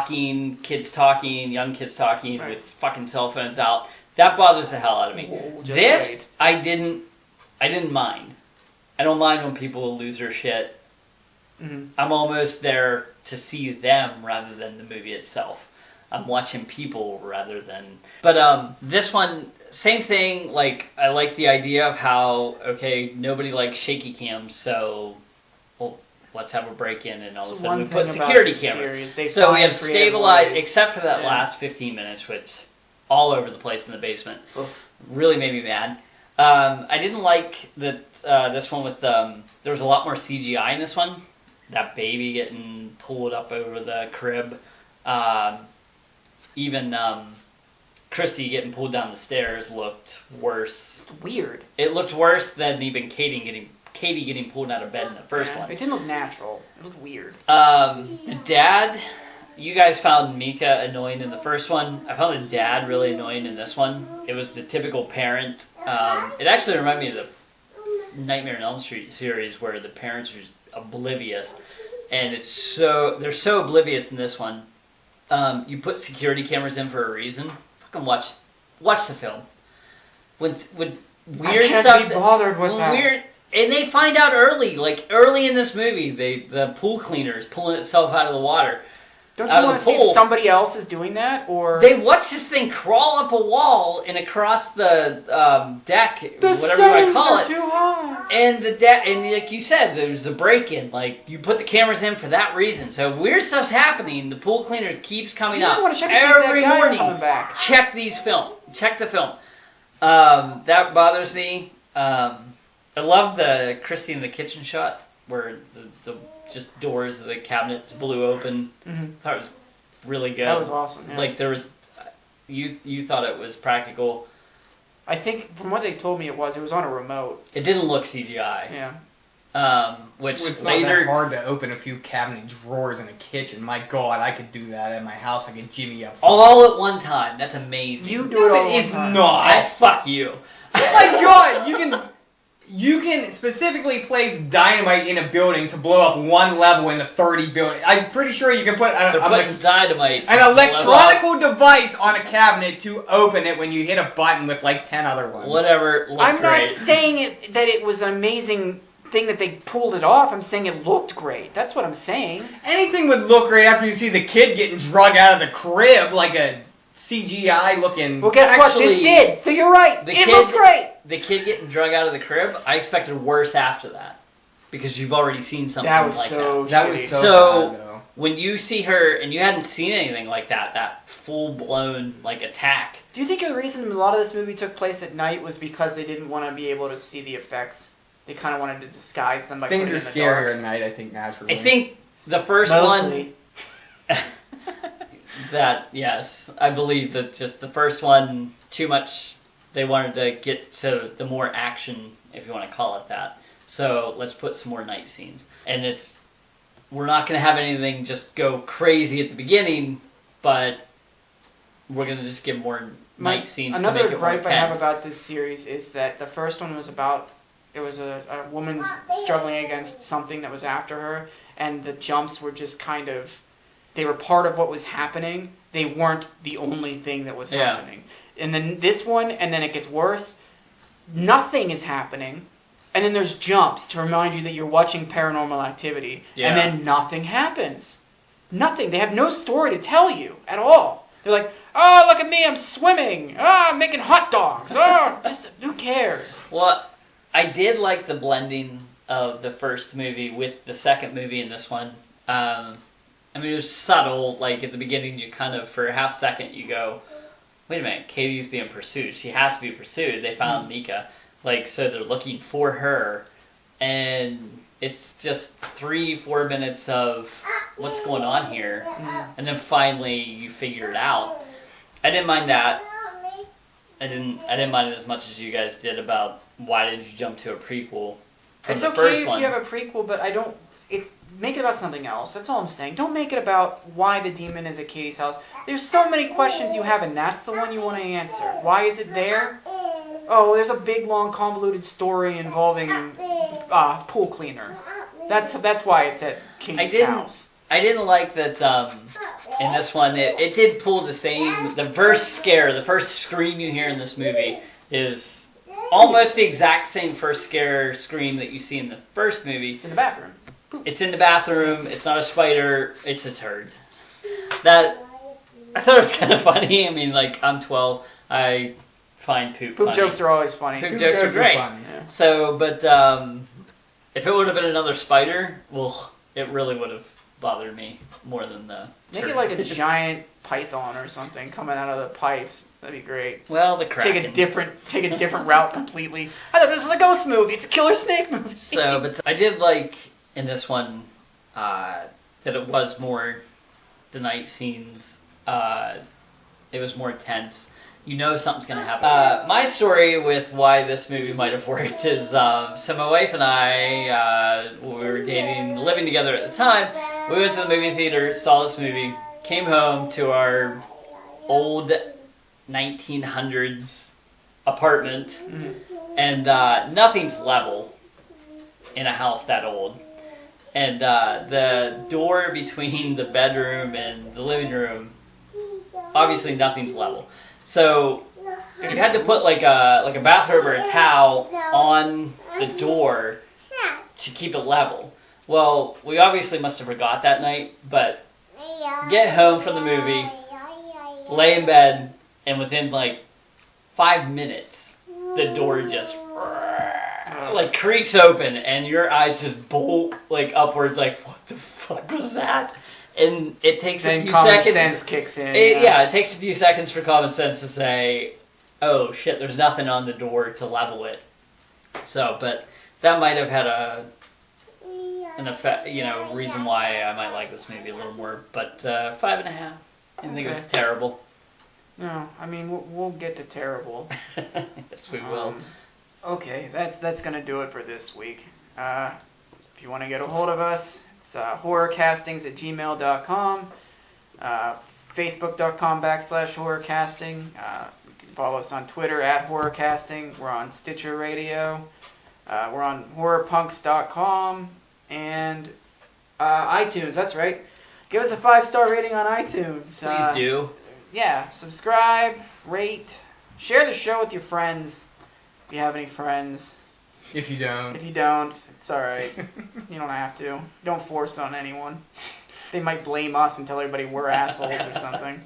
young kids talking with fucking cell phones out. That bothers the hell out of me. I didn't mind. I don't mind when people lose their shit. I'm almost there to see them rather than the movie itself. I'm watching people rather than... But this one, same thing. Like, I like the idea of how, okay, nobody likes shaky cams, so let's have a break-in, and all of a sudden we put security cameras. So we have stabilized, except for that last 15 minutes, which all over the place in the basement. Really made me mad. I didn't like that this one with there was a lot more CGI in this one. That baby getting pulled up over the crib. Even Christy getting pulled down the stairs looked worse. Weird. It looked worse than even Katie getting pulled out of bed in the first one. It didn't look natural. It looked weird. The dad, you guys found Mika annoying in the first one. I found the dad really annoying in this one. It was the typical parent. It actually reminded me of the Nightmare on Elm Street series where the parents are just oblivious, and they're so oblivious in this one. You put security cameras in for a reason. Fucking watch the film. When weird I stuff. can't be bothered with that. Weird. And they find out early in this movie, the pool cleaner is pulling itself out of the water. Don't you want to see if somebody else is doing that, or they watch this thing crawl up a wall and across the deck, whatever you want to call it. Too high. And and like you said, there's a break-in. Like you put the cameras in for that reason. So weird stuff's happening. The pool cleaner keeps coming up every morning. Coming back. Check the film. That bothers me. I love the Christy in the kitchen shot where the just doors of the cabinets blew open. Mm-hmm. I thought it was really good. That was awesome. Yeah. Like there was, you thought it was practical. I think from what they told me it was on a remote. It didn't look CGI. Yeah. Which it's later, not that hard to open a few cabinet drawers in a kitchen. My God, I could do that at my house. I could jimmy up something. all at one time. That's amazing. You do it all It's the time. not. Fuck you. Oh my God, you can specifically place dynamite in a building to blow up one level in the 30 building. I'm pretty sure you can put They're putting dynamite. an electronic device on a cabinet to open it when you hit a button with like 10 other ones. Whatever. I'm not saying that it was an amazing thing that they pulled it off. I'm saying it looked great. That's what I'm saying. Anything would look great after you see the kid getting drug out of the crib like a CGI looking. Well, guess what? This did. So you're right. It looked great. The kid getting drug out of the crib, I expected worse after that. Because you've already seen something that was like so that. That was shitty. so bad, though. When you see her, and you hadn't seen anything like that full-blown, attack. Do you think the reason a lot of this movie took place at night was because they didn't want to be able to see the effects? They kind of wanted to disguise them by Things putting are it in the dark. scarier at night, I think, naturally. I think the first Mostly. one... yes. I believe that just the first one, too much... They wanted to get to the more action, if you want to call it that. So let's put some more night scenes. And we're not going to have anything just go crazy at the beginning, but we're going to just give more night scenes to make Another it more gripe I have tense. about this series is that the first one was about, it was a woman struggling against something that was after her, and the jumps were just kind of, they were part of what was happening. They weren't the only thing that was happening. And then this one, and then it gets worse. Nothing is happening, and then there's jumps to remind you that you're watching Paranormal Activity, and then nothing happens. Nothing. They have no story to tell you at all. They're like, oh, look at me, I'm swimming. Oh, I'm making hot dogs. Oh, just who cares? Well, I did like the blending of the first movie with the second movie in this one. I mean, it was subtle. Like at the beginning, you kind of, for a half second, you go, wait a minute, Katie's being pursued. She has to be pursued. They found Mika. So they're looking for her. And it's just 3-4 minutes of what's going on here. And then finally you figure it out. I didn't mind that. I didn't mind it as much as you guys did about why did you jump to a prequel from It's the okay first if one. you have a prequel, but make it about something else. That's all I'm saying. Don't make it about why the demon is at Katie's house. There's so many questions you have, and that's the one you want to answer. Why is it there? Oh, there's a big, long, convoluted story involving pool cleaner. That's why it's at Katie's house. I didn't like that in this one. It did pull the same. The first scream you hear in this movie is almost the exact same first scream that you see in the first movie. It's in the bathroom. It's in the bathroom. It's not a spider. It's a turd. That I thought it was kind of funny. I mean, I'm 12. I find poop funny. Jokes are always funny. Poop jokes are great. funny, yeah. So, but if it would have been another spider, well, it really would have bothered me more than the Make turd. it like a giant python or something coming out of the pipes. That'd be great. Well, the Kraken. Take a different route completely. I thought this was a ghost movie. It's a killer snake movie. So, but I did like in this one that it was more the night scenes. It was more tense. You know something's going to happen. My story with why this movie might have worked is, so my wife and I, we were dating, living together at the time. We went to the movie theater, saw this movie, came home to our old 1900s apartment, and nothing's level in a house that old. And the door between the bedroom and the living room, obviously nothing's level. So you had to put like a bathrobe or a towel on the door to keep it level. Well, we obviously must have forgot that night, but get home from the movie, lay in bed, and within like 5 minutes, the door just like creaks open, and your eyes just bolt like upwards, like what the fuck was that? And it takes a few common seconds. sense kicks in. It takes a few seconds for common sense to say, "Oh shit, there's nothing on the door to level it." So, but that might have had an effect, reason why I might like this movie a little more. But 5.5. I didn't think it was terrible. No, I mean we'll get to terrible. Yes, we will. Okay, that's gonna do it for this week. If you want to get a hold of us, it's horrorcastings@gmail.com, facebook.com/horrorcasting. You can follow us on Twitter @horrorcasting. We're on Stitcher Radio. We're on horrorpunks.com and iTunes. That's right. Give us a 5-star rating on iTunes. Please do. Yeah, subscribe, rate, share the show with your friends. If you have any friends. If you don't. If you don't, it's alright. You don't have to. Don't force it on anyone. They might blame us and tell everybody we're assholes or something.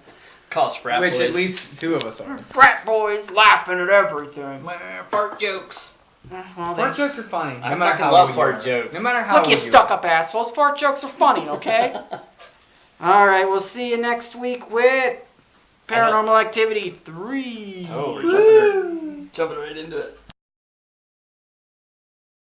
Call us frat Which boys. at least 2 of us are. Frat boys laughing at everything. Fart jokes. Well, Fart jokes are funny. I No matter fucking how love old fart you are. jokes. No matter how look, old you you stuck-up assholes. Fart jokes are funny, okay? Alright, we'll see you next week with Paranormal Activity 3. Oh, we're jumping right into it.